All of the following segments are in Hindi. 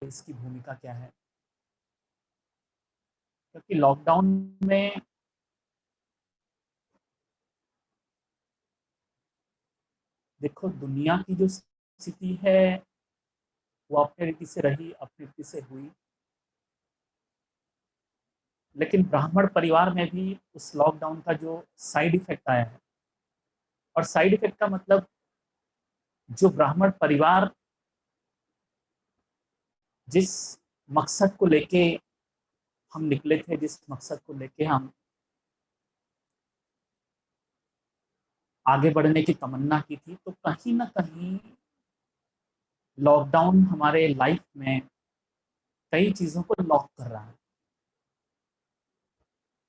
इसकी भूमिका क्या है? क्योंकि लॉकडाउन में देखो दुनिया की जो स्थिति है वो अपने रीति से रही, अपनी रीति से हुई। लेकिन ब्राह्मण परिवार में भी उस लॉकडाउन का जो साइड इफ़ेक्ट आया है और साइड इफ़ेक्ट का मतलब जो ब्राह्मण परिवार जिस मकसद को लेके हम निकले थे, जिस मकसद को लेके हम आगे बढ़ने की तमन्ना की थी, तो कहीं न कहीं लॉकडाउन हमारे लाइफ में कई चीज़ों को लॉक कर रहा है।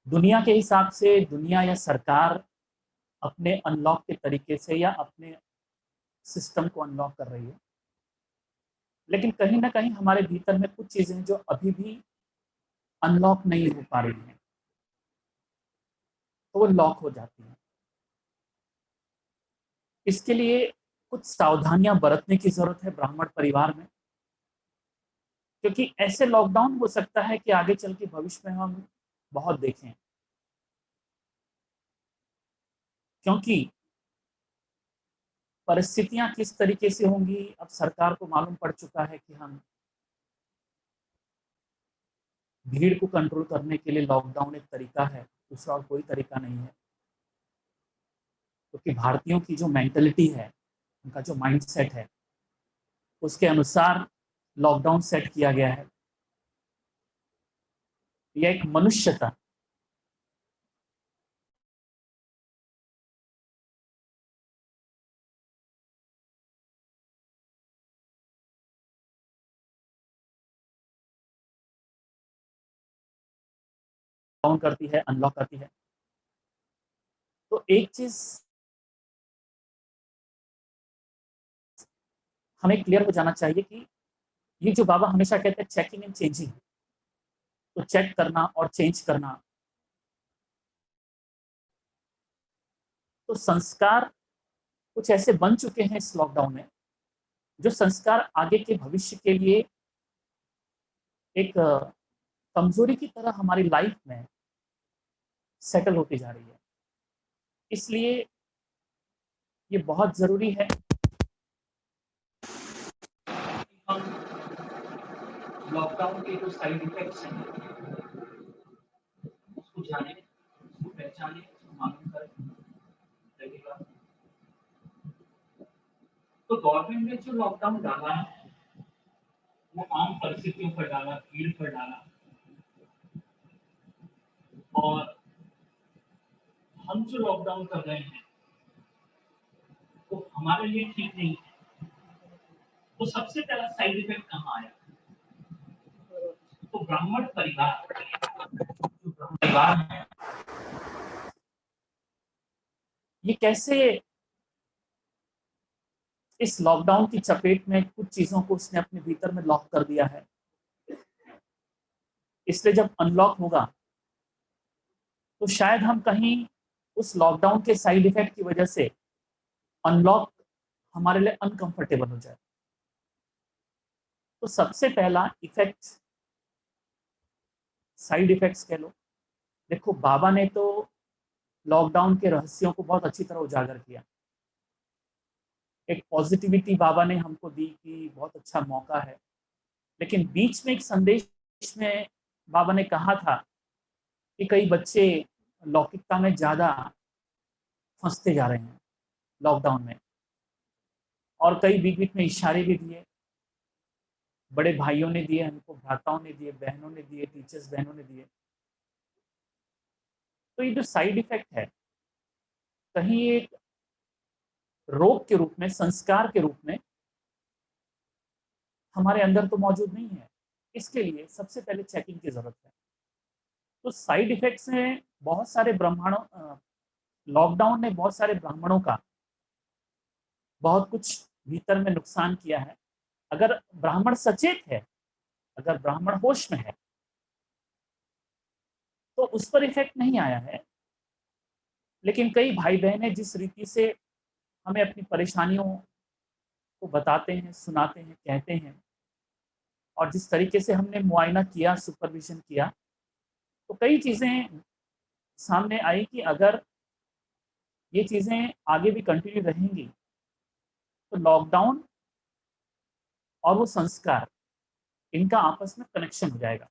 दुनिया के हिसाब से दुनिया या सरकार अपने अनलॉक के तरीके से या अपने सिस्टम को अनलॉक कर रही है। लेकिन कहीं न कहीं हमारे भीतर में कुछ चीज़ें हैं जो अभी भी अनलॉक नहीं हो पा रही हैं, तो वो लॉक हो जाती हैं। इसके लिए कुछ सावधानियाँ बरतने की ज़रूरत है ब्राह्मण परिवार में, क्योंकि ऐसे लॉकडाउन हो सकता है कि आगे चल के भविष्य में हम बहुत देखें। क्योंकि परिस्थितियाँ किस तरीके से होंगी, अब सरकार को मालूम पड़ चुका है कि हम भीड़ को कंट्रोल करने के लिए लॉकडाउन एक तरीका है, दूसरा और कोई तरीका नहीं है। क्योंकि भारतीयों की जो मेंटालिटी है, उनका जो माइंडसेट है, उसके अनुसार लॉकडाउन सेट किया गया है। यह एक मनुष्यता डाउन करती है, अनलॉक करती है। तो एक चीज़ हमें क्लियर हो जाना चाहिए कि ये जो बाबा हमेशा कहते हैं चेकिंग एंड चेंजिंग, तो चेक करना और चेंज करना, तो संस्कार कुछ ऐसे बन चुके हैं इस लॉकडाउन में, जो संस्कार आगे के भविष्य के लिए एक कमजोरी की तरह हमारी लाइफ में सेटल होती जा रही है। इसलिए ये बहुत ज़रूरी है कि हम लॉकडाउन के जो साइड इफ़ेक्ट्स हैं, उसको जानें, उसको पहचानें, उसको मालूम करें, लगेगा। तो गवर्नमेंट ने जो लॉकडाउन डाला है, वो आम परिस्थितियों पर डाला, भीड़ पर डाला और हम जो लॉकडाउन कर रहे हैं, वो हमारे लिए ठीक नहीं है। तो सबसे पहला साइड इफ़ेक्ट कहाँ आया? तो ब्राह्मण परिवार, जो ब्राह्मण परिवार है, ये कैसे इस लॉकडाउन की चपेट में कुछ चीज़ों को उसने अपने भीतर में लॉक कर दिया है। इसलिए जब अनलॉक होगा, तो शायद हम कहीं उस लॉकडाउन के साइड इफ़ेक्ट की वजह से अनलॉक हमारे लिए अनकंफर्टेबल हो जाए। तो सबसे पहला इफ़ेक्ट साइड इफ़ेक्ट्स कह लो। देखो बाबा ने तो लॉकडाउन के रहस्यों को बहुत अच्छी तरह उजागर किया। एक पॉजिटिविटी बाबा ने हमको दी कि बहुत अच्छा मौका है। लेकिन बीच में एक संदेश में बाबा ने कहा था कि कई बच्चे लौकिकता में ज़्यादा फँसते जा रहे हैं लॉकडाउन में, और कई बीच-बीच में इशारे भी दिए। बड़े भाइयों ने दिए हमको, भ्राताओं ने दिए, बहनों ने दिए, टीचर्स बहनों ने दिए। तो ये जो साइड इफ़ेक्ट है, कहीं एक रोग के रूप में, संस्कार के रूप में हमारे अंदर तो मौजूद नहीं है। इसके लिए सबसे पहले चेकिंग की ज़रूरत है। तो साइड इफ़ेक्ट्स में बहुत सारे लॉकडाउन ने बहुत सारे ब्राह्मणों का बहुत कुछ भीतर में नुकसान किया है। अगर ब्राह्मण सचेत है, अगर ब्राह्मण होश में है, तो उस पर इफ़ेक्ट नहीं आया है। लेकिन कई भाई-बहनें जिस रीति से हमें अपनी परेशानियों को बताते हैं, सुनाते हैं, कहते हैं, और जिस तरीके से हमने मुआयना किया, सुपरविजन किया, तो कई चीज़ें सामने आई कि अगर ये चीज़ें आगे भी कंटिन्यू रहेंगी तो लॉकडाउन और वो संस्कार, इनका आपस में कनेक्शन हो जाएगा।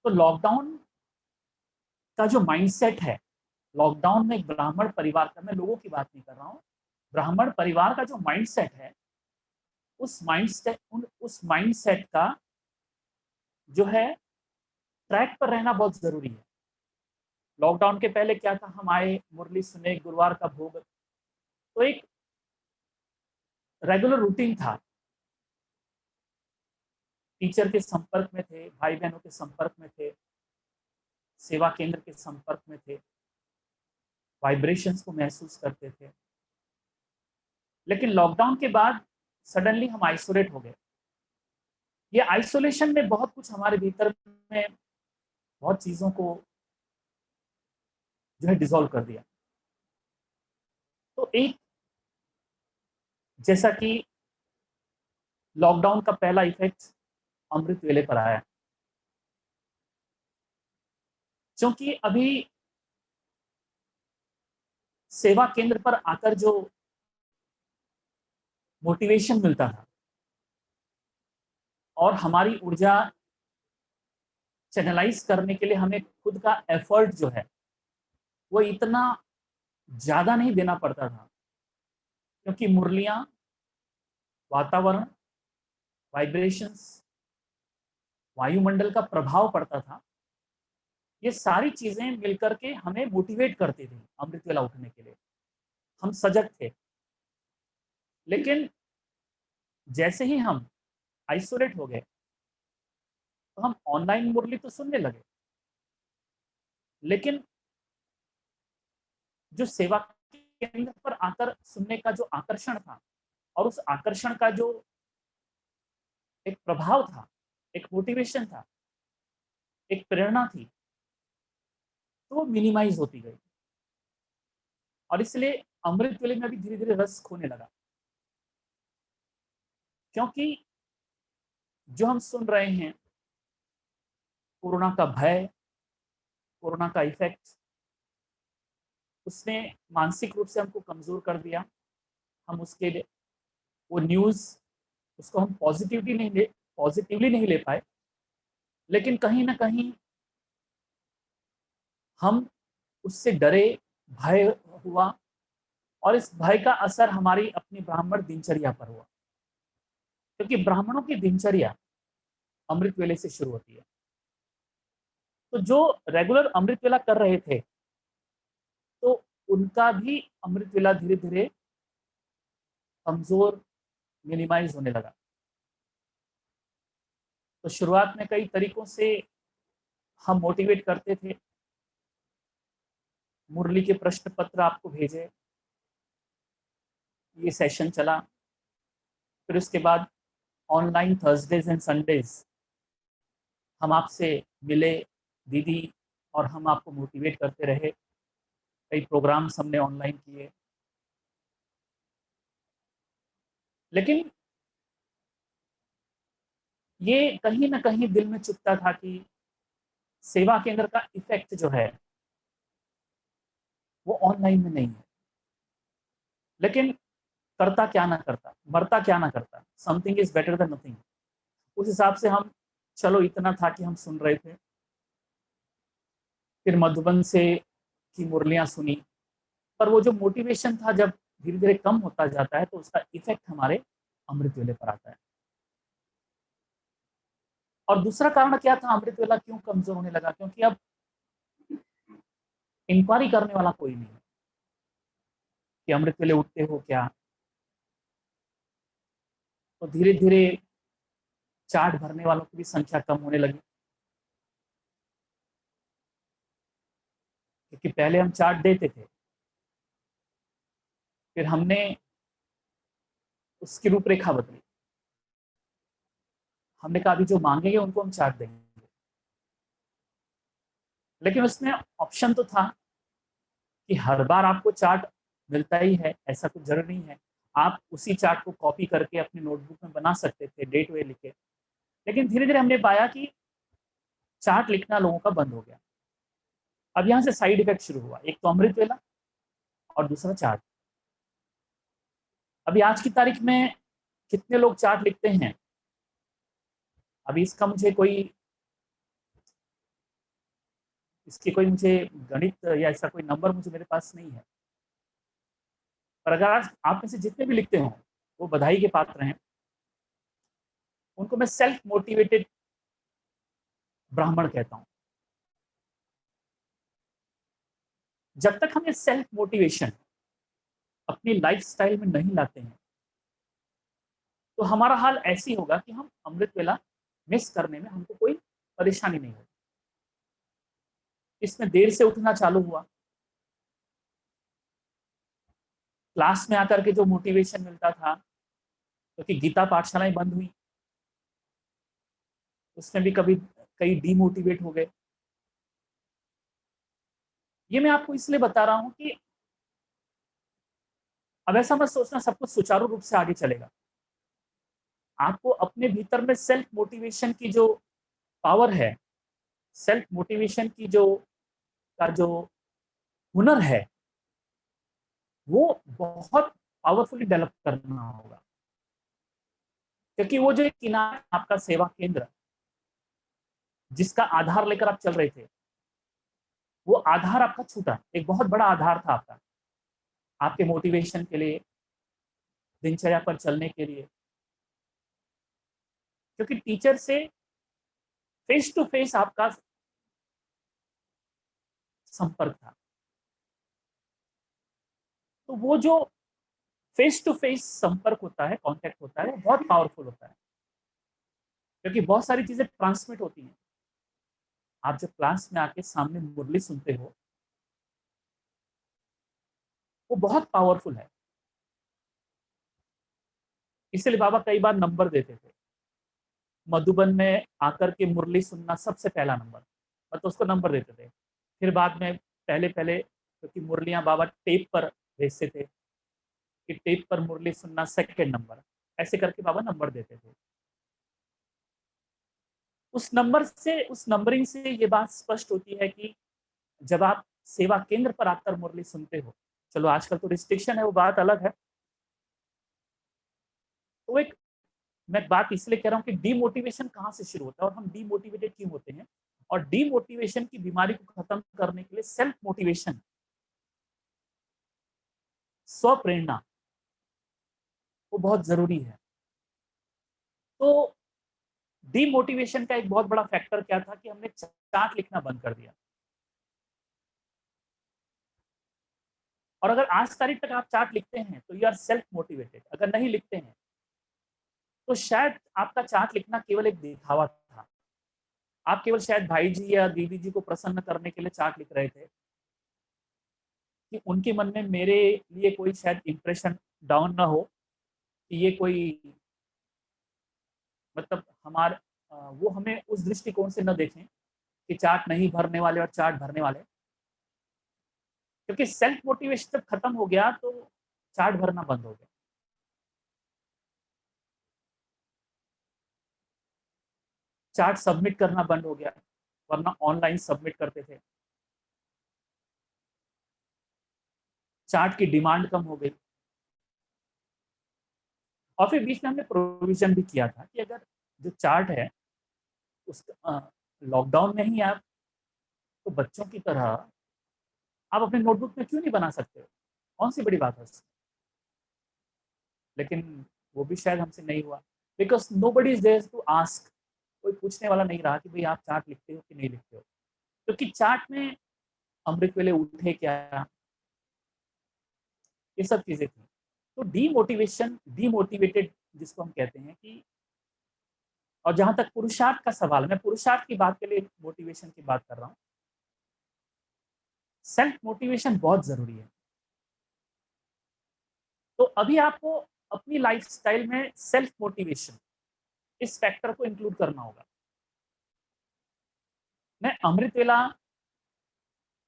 तो लॉकडाउन का जो माइंडसेट है, लॉकडाउन में एक ब्राह्मण परिवार का, मैं लोगों की बात नहीं कर रहा हूँ, ब्राह्मण परिवार का जो माइंडसेट है, उस माइंडसेट का जो है ट्रैक पर रहना बहुत ज़रूरी है। लॉकडाउन के पहले क्या था, हम आए, मुरली सुने, गुरुवार का भोग, तो एक रेगुलर रूटीन था। टीचर के संपर्क में थे, भाई बहनों के संपर्क में थे, सेवा केंद्र के संपर्क में थे, वाइब्रेशंस को महसूस करते थे। लेकिन लॉकडाउन के बाद सडनली हम आइसोलेट हो गए। ये आइसोलेशन में बहुत कुछ हमारे भीतर में, बहुत चीज़ों को जो है डिसॉल्व कर दिया। तो एक, जैसा कि लॉकडाउन का पहला इफेक्ट अमृत वेले पर आया, क्योंकि अभी सेवा केंद्र पर आकर जो मोटिवेशन मिलता था और हमारी ऊर्जा चैनलाइज करने के लिए हमें खुद का एफर्ट जो है वो इतना ज़्यादा नहीं देना पड़ता था, क्योंकि मुरलियाँ, वातावरण, वाइब्रेशंस, वायुमंडल का प्रभाव पड़ता था। ये सारी चीज़ें मिलकर के हमें मोटिवेट करती थी अमृत वेला उठने के लिए। हम सजग थे। लेकिन जैसे ही हम आइसोलेट हो गए, तो हम ऑनलाइन मुरली तो सुनने लगे, लेकिन जो सेवा केंद्र पर आकर सुनने का जो आकर्षण था और उस आकर्षण का जो एक प्रभाव था, एक मोटिवेशन था, एक प्रेरणा थी, तो वो मिनिमाइज होती गई और इसलिए अमृत वेले में भी धीरे-धीरे रस खोने लगा। क्योंकि जो हम सुन रहे हैं, कोरोना का भय, कोरोना का इफ़ेक्ट, उसने मानसिक रूप से हमको कमज़ोर कर दिया। हम उसके लिए वो न्यूज़, उसको हम पॉज़िटिवली नहीं ले पाए, लेकिन कहीं न कहीं हम उससे डरे, भय हुआ और इस भय का असर हमारी अपनी ब्राह्मण दिनचर्या पर हुआ। क्योंकि ब्राह्मणों की दिनचर्या अमृत वेले से शुरू होती है। तो जो रेगुलर अमृत वेला कर रहे थे, तो उनका भी अमृत वेला धीरे-धीरे कमज़ोर, मिनिमाइज़ होने लगा। तो शुरुआत में कई तरीकों से हम मोटिवेट करते थे, मुरली के प्रश्न पत्र आपको भेजे, ये सेशन चला। फिर उसके बाद ऑनलाइन थर्सडेज़ एंड संडेज़ हम आपसे मिले, दीदी, और हम आपको मोटिवेट करते रहे। कई प्रोग्राम्स हमने ऑनलाइन किए। लेकिन ये कहीं न कहीं दिल में चुभता था कि सेवा केंद्र का इफ़ेक्ट जो है, वो ऑनलाइन में नहीं है। लेकिन करता क्या ना करता, मरता क्या ना करता, something is better than nothing. उस हिसाब से हम, चलो इतना था कि हम सुन रहे थे। फिर मधुबन से की मुरलियाँ सुनी, पर वो जो मोटिवेशन था जब धीरे-धीरे कम होता जाता है, तो उसका इफ़ेक्ट हमारे अमृत वेले पर आता है। और दूसरा कारण क्या था अमृत वेला क्यों कमज़ोर होने लगा? क्योंकि अब इंक्वायरी करने वाला कोई नहीं है कि अमृत वेले उठते हो क्या? तो धीरे-धीरे चार्ट भरने वालों की भी संख्या कम होने लगी। क्योंकि पहले हम चार्ट देते थे, फिर हमने उसकी रूपरेखा बदली। हमने कहा अभी जो माँगेंगे उनको हम चार्ट देंगे। लेकिन उसमें ऑप्शन तो था कि हर बार आपको चार्ट मिलता ही है, ऐसा कुछ ज़रूरी नहीं है। आप उसी चार्ट को कॉपी करके अपनी नोटबुक में बना सकते थे डेट वे लिख के। लेकिन धीरे धीरे हमने पाया कि चार्ट लिखना लोगों का बंद हो गया। अब यहाँ से साइड इफेक्ट शुरू हुआ, एक तो अमृत वेला और दूसरा चार्ट। अभी आज की तारीख में कितने लोग चार्ट लिखते हैं, अभी इसकी कोई मुझे गणित या ऐसा कोई नंबर मुझे मेरे पास नहीं है। पर अगर आज आप में से जितने भी लिखते हो वो बधाई के पात्र हैं। उनको मैं सेल्फ मोटिवेटेड ब्राह्मण कहता हूं। जब तक हम ये सेल्फ मोटिवेशन अपनी लाइफस्टाइल में नहीं लाते हैं तो हमारा हाल ऐसी होगा कि हम अमृत वेला मिस करने में हमको कोई परेशानी नहीं होगी। इसमें देर से उठना चालू हुआ, क्लास में आकर के जो मोटिवेशन मिलता था, क्योंकि गीता पाठशालाएं बंद हुई, उसमें भी कभी कई डीमोटिवेट हो गए। ये मैं आपको इसलिए बता रहा हूं कि अब ऐसा मत सोचना सब कुछ सुचारू रूप से आगे चलेगा। आपको अपने भीतर में सेल्फ मोटिवेशन की जो पावर है, सेल्फ मोटिवेशन की जो हुनर है, वो बहुत पावरफुली डेवलप करना होगा। क्योंकि वो जो एक किनारा आपका सेवा केंद्र जिसका आधार लेकर आप चल रहे थे, वो आधार आपका छूटा। एक बहुत बड़ा आधार था आपका, आपके मोटिवेशन के लिए, दिनचर्या पर चलने के लिए। क्योंकि टीचर से फेस टू फेस आपका संपर्क था, तो वो जो फेस टू फेस संपर्क होता है, कांटेक्ट होता है, वो बहुत पावरफुल होता है। क्योंकि बहुत सारी चीजें ट्रांसमिट होती हैं। आप जब क्लास में आके सामने मुरली सुनते हो, वो बहुत पावरफुल है। इसलिए बाबा कई बार नंबर देते थे। मधुबन में आकर के मुरली सुनना सबसे पहला नंबर, मतलब उसको नंबर देते थे। फिर बाद में पहले पहले क्योंकि मुरलियां बाबा टेप पर भेजते थे कि टेप पर मुरली सुनना सेकंड नंबर, ऐसे करके बाबा नंबर देते थे। उस नंबरिंग से ये बात स्पष्ट होती है कि जब आप सेवा केंद्र पर आकर मुरली सुनते हो, चलो आजकल तो रिस्ट्रिक्शन है, वो बात अलग है। तो एक मैं बात इसलिए कह रहा हूँ कि डीमोटिवेशन कहाँ से शुरू होता है और हम डीमोटिवेटेड क्यों होते हैं, और डीमोटिवेशन की बीमारी को खत्म करने के लिए सेल्फ मोटिवेशन, स्व प्रेरणा, वो बहुत जरूरी है। तो डीमोटिवेशन का एक बहुत बड़ा फैक्टर क्या था कि हमने चार्ट लिखना बंद कर दिया। और अगर आज तारीख तक आप चार्ट लिखते हैं तो यू आर सेल्फ मोटिवेटेड। अगर नहीं लिखते हैं तो शायद आपका चार्ट लिखना केवल एक दिखावा था। आप केवल शायद भाई जी या दीदी जी को प्रसन्न करने के लिए चार्ट लिख रहे थे कि उनके मन में मेरे लिए कोई शायद इंप्रेशन डाउन ना हो, कि ये कोई मतलब वो हमें उस दृष्टिकोण से न देखें कि चार्ट नहीं भरने वाले और चार्ट भरने वाले। क्योंकि सेल्फ मोटिवेशन जब खत्म हो गया तो चार्ट भरना बंद हो गया। चार्ट सबमिट करना बंद हो गया, वरना ऑनलाइन सबमिट करते थे। चार्ट की डिमांड कम हो गई। और फिर बीच में हमने प्रोविजन भी किया था कि अगर जो चार्ट है उस लॉकडाउन में ही आप तो बच्चों की तरह आप अपने नोटबुक में क्यों नहीं बना सकते हो, कौन सी बड़ी बात है उसमें। लेकिन वो भी शायद हमसे नहीं हुआ, because nobody is there to ask. कोई पूछने वाला नहीं रहा कि भाई आप चार्ट लिखते हो कि नहीं लिखते हो। क्योंकि चार्ट में अमृत वेले उठे क्या, ये सब चीजें थी। तो डीमोटिवेशन, डीमोटिवेटेड जिसको हम कहते हैं कि, और जहां तक पुरुषार्थ का सवाल, मैं पुरुषार्थ की बात के लिए मोटिवेशन की बात कर रहा हूँ। सेल्फ मोटिवेशन बहुत जरूरी है। तो अभी आपको अपनी लाइफस्टाइल में सेल्फ मोटिवेशन, इस फैक्टर को इंक्लूड करना होगा। मैं अमृत वेला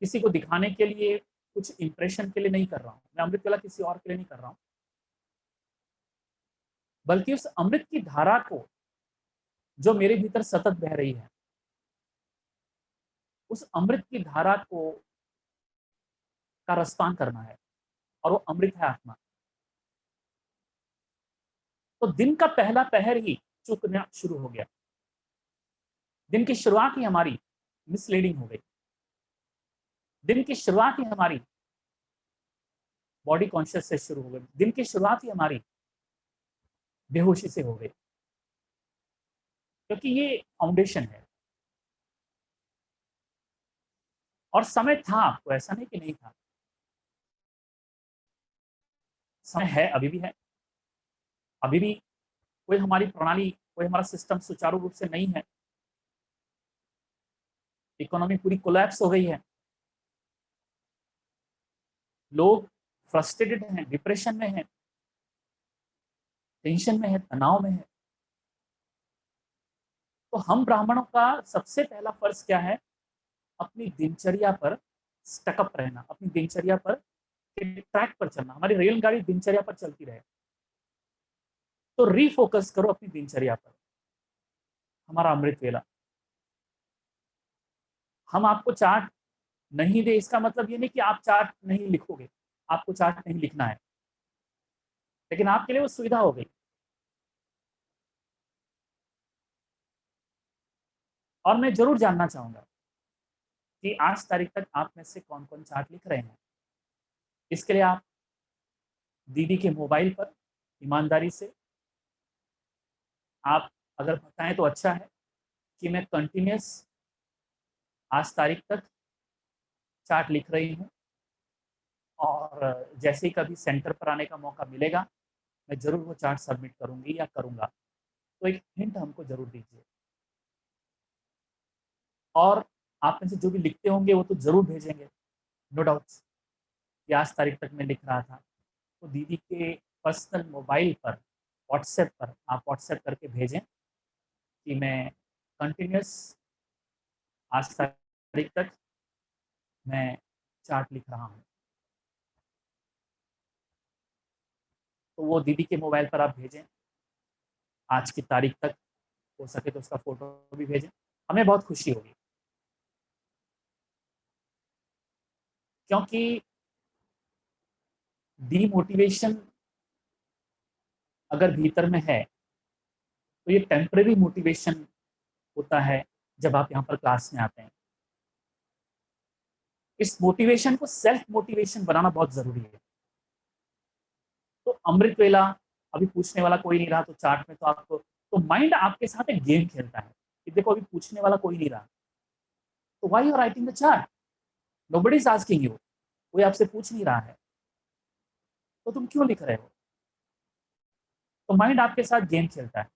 किसी को दिखाने के लिए, कुछ इंप्रेशन के लिए नहीं कर रहा हूँ। मैं अमृत वेला किसी और के लिए नहीं कर रहा हूँ। बल्कि उस अमृत की धारा को जो मेरे भीतर सतत बह रही है, उस अमृत की धारा को का रसपान करना है, और वो अमृत है आत्मा। तो दिन का पहला पहर ही चूकना शुरू हो गया। दिन की शुरुआत ही हमारी मिसलीडिंग हो गई। दिन की शुरुआत ही हमारी बॉडी कॉन्शियस से शुरू हो गई। दिन की शुरुआत ही हमारी बेहोशी से हो गई, क्योंकि ये फाउंडेशन है। और समय था आपको, ऐसा नहीं कि नहीं था। समय है, अभी भी है। अभी भी कोई हमारी प्रणाली, कोई हमारा सिस्टम सुचारू रूप से नहीं है। इकोनॉमी पूरी कोलैप्स हो गई है। लोग फ्रस्ट्रेटेड हैं, डिप्रेशन में हैं, टेंशन में है, तनाव में है। तो हम ब्राह्मणों का सबसे पहला फर्ज क्या है? अपनी दिनचर्या पर स्टकअप रहना, अपनी दिनचर्या पर ट्रैक पर चलना। हमारी रेलगाड़ी दिनचर्या पर चलती रहे। तो रीफोकस करो अपनी दिनचर्या पर। हमारा अमृत वेला, हम आपको चार्ट नहीं दे, इसका मतलब ये नहीं कि आप चार्ट नहीं लिखोगे। आपको चार्ट नहीं लिखना है, लेकिन आपके लिए वो सुविधा हो गई। और मैं जरूर जानना चाहूंगा कि आज तारीख तक आप में से कौन कौन चार्ट लिख रहे हैं। इसके लिए आप दीदी के मोबाइल पर ईमानदारी से आप अगर बताएं तो अच्छा है कि मैं कंटिन्यूस आज तारीख तक चार्ट लिख रही हूँ, और जैसे ही कभी सेंटर पर आने का मौका मिलेगा, मैं ज़रूर वो चार्ट सबमिट करूँगी या करूँगा। तो एक हिंट हमको ज़रूर दीजिए। और आप में से जो भी लिखते होंगे वो तो ज़रूर भेजेंगे, नो डाउट्स, कि आज तारीख तक मैं लिख रहा था। तो दीदी के पर्सनल मोबाइल पर, व्हाट्सएप पर आप व्हाट्सएप करके भेजें कि मैं कंटिन्यूस आज तारीख तक मैं चार्ट लिख रहा हूँ। तो वो दीदी के मोबाइल पर आप भेजें, आज की तारीख तक, हो सके तो उसका फ़ोटो भी भेजें, हमें बहुत खुशी होगी। क्योंकि डीमोटिवेशन अगर भीतर में है, तो ये टेम्परेरी मोटिवेशन होता है जब आप यहाँ पर क्लास में आते हैं। इस मोटिवेशन को सेल्फ मोटिवेशन बनाना बहुत ज़रूरी है। तो अमृत वेला, अभी पूछने वाला कोई नहीं रहा, तो चार्ट में तो आपको, तो माइंड आपके साथ एक गेम खेलता है कि देखो अभी पूछने वाला कोई नहीं रहा, तो why you are writing the chart? Nobody is asking you. कोई आपसे पूछ नहीं रहा है, तो तुम क्यों लिख रहे हो? तो माइंड आपके साथ गेम खेलता है,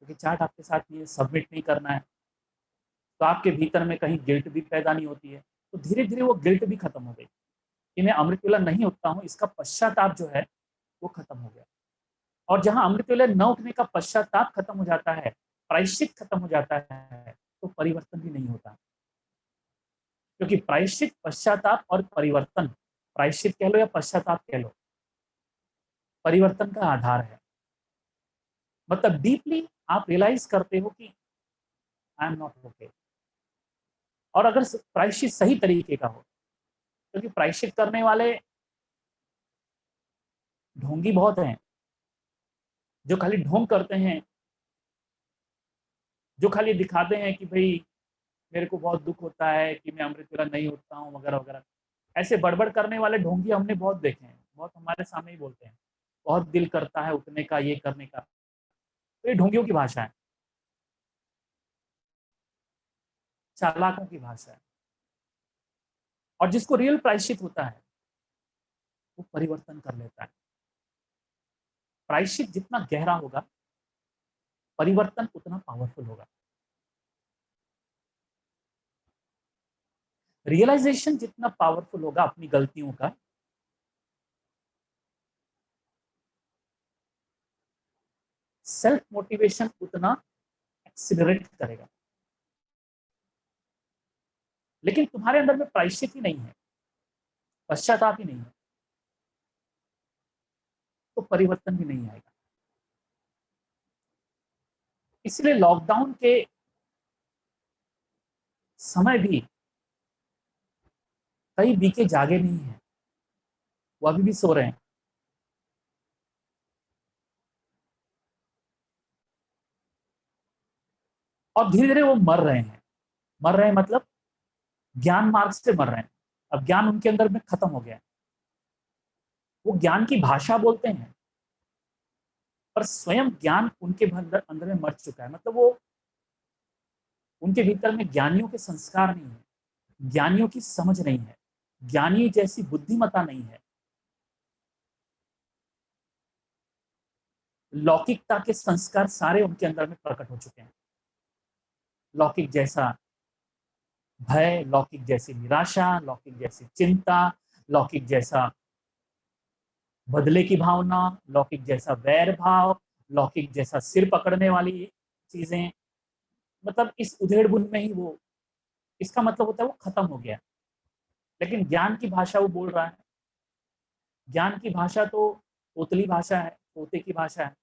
क्योंकि चार्ट आपके साथ ये सबमिट नहीं करना है, तो आपके भीतर में कहीं गिल्ट भी पैदा नहीं होती है। तो धीरे धीरे वो गिल्ट भी खत्म हो गई कि मैं अमृत वेला नहीं उठता हूँ, इसका पश्चाताप जो है वो खत्म हो गया। और जहां अमृत वेला न उठने का पश्चाताप खत्म हो जाता है, प्रायश्चित खत्म हो जाता है, तो परिवर्तन भी नहीं होता। क्योंकि प्रायश्चित, पश्चाताप और परिवर्तन, प्रायश्चित कह लो या पश्चाताप कह लो, परिवर्तन का आधार है। मतलब डीपली आप रियलाइज करते हो कि आई एम नॉट ओके। और अगर प्रायश्चित सही तरीके का हो, क्योंकि प्रायश्चित करने वाले ढोंगी बहुत हैं, जो खाली ढोंग करते हैं, जो खाली दिखाते हैं कि भाई मेरे को बहुत दुख होता है कि मैं अमृत वेला नहीं उठता हूँ, वगैरह वगैरह। ऐसे बड़बड़ करने वाले ढोंगी हमने बहुत देखे हैं, बहुत हमारे सामने ही बोलते हैं, बहुत दिल करता है उठने का, ये करने का। तो ये ढोंगियों की भाषा है, चालाकों की भाषा है। और जिसको रियल प्रायश्चित होता है, वो परिवर्तन कर लेता है। प्रायश्चित जितना गहरा होगा, परिवर्तन उतना पावरफुल होगा। रियलाइजेशन जितना पावरफुल होगा अपनी गलतियों का, सेल्फ मोटिवेशन उतना एक्सीलरेट करेगा। लेकिन तुम्हारे अंदर में प्रायश्चित ही नहीं है, पश्चाताप ही नहीं है, तो परिवर्तन भी नहीं आएगा। इसलिए लॉकडाउन के समय भी कई बीके जागे नहीं हैं, वो अभी भी सो रहे हैं। और धीरे धीरे वो मर रहे हैं। मर रहे हैं मतलब ज्ञान मार्ग से मर रहे हैं। अब ज्ञान उनके अंदर में खत्म हो गया है। वो ज्ञान की भाषा बोलते हैं, पर स्वयं ज्ञान उनके अंदर अंदर में मर चुका है। मतलब वो उनके भीतर में ज्ञानियों के संस्कार नहीं है, ज्ञानियों की समझ नहीं है, ज्ञानी जैसी बुद्धिमत्ता नहीं है। लौकिकता के संस्कार सारे उनके अंदर में प्रकट हो चुके हैं। लौकिक जैसा भय, लौकिक जैसी निराशा, लौकिक जैसी चिंता, लौकिक जैसा बदले की भावना, लौकिक जैसा वैर भाव, लौकिक जैसा सिर पकड़ने वाली चीजें। मतलब इस उधेड़ बुन में ही वो, इसका मतलब होता है वो खत्म हो गया। लेकिन ज्ञान की भाषा वो बोल रहा है। ज्ञान की भाषा तो तोतली भाषा है, तोते की भाषा है।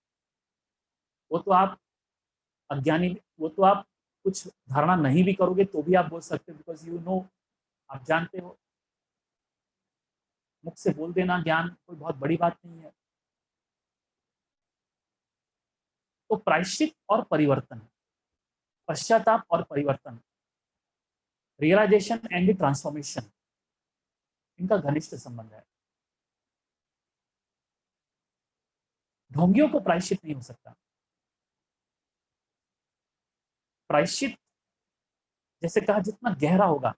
वो तो आप अज्ञानी, वो तो आप कुछ धारणा नहीं भी करोगे तो भी आप बोल सकते हो, बिकॉज यू नो, आप जानते हो। मुख से बोल देना ज्ञान कोई बहुत बड़ी बात नहीं है। तो प्रायश्चित और परिवर्तन, पश्चाताप और परिवर्तन, रियलाइजेशन एंड ट्रांसफॉर्मेशन, इनका घनिष्ठ संबंध है। ढोंगियों को प्रायश्चित नहीं हो सकता। प्रायश्चित जैसे कहा जितना गहरा होगा,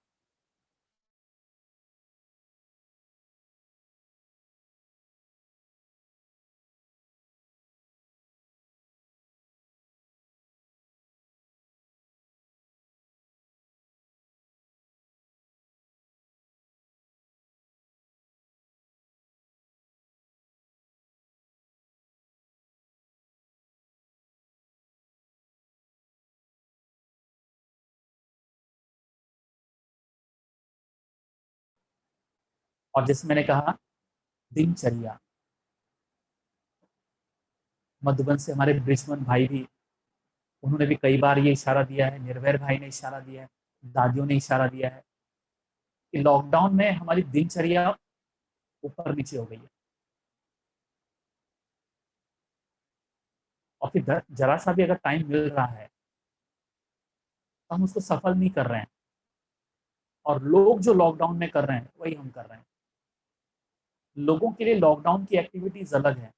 और जैसे मैंने कहा दिनचर्या, मधुबन से हमारे ब्रिजमन भाई भी, उन्होंने भी कई बार ये इशारा दिया है, निर्भय भाई ने इशारा दिया है, दादियों ने इशारा दिया है कि लॉकडाउन में हमारी दिनचर्या ऊपर नीचे हो गई है। और फिर जरा सा भी अगर टाइम मिल रहा है तो हम उसको सफल नहीं कर रहे हैं। और लोग जो लॉकडाउन में कर रहे हैं वही हम कर रहे हैं। लोगों के लिए लॉकडाउन की एक्टिविटीज अलग है,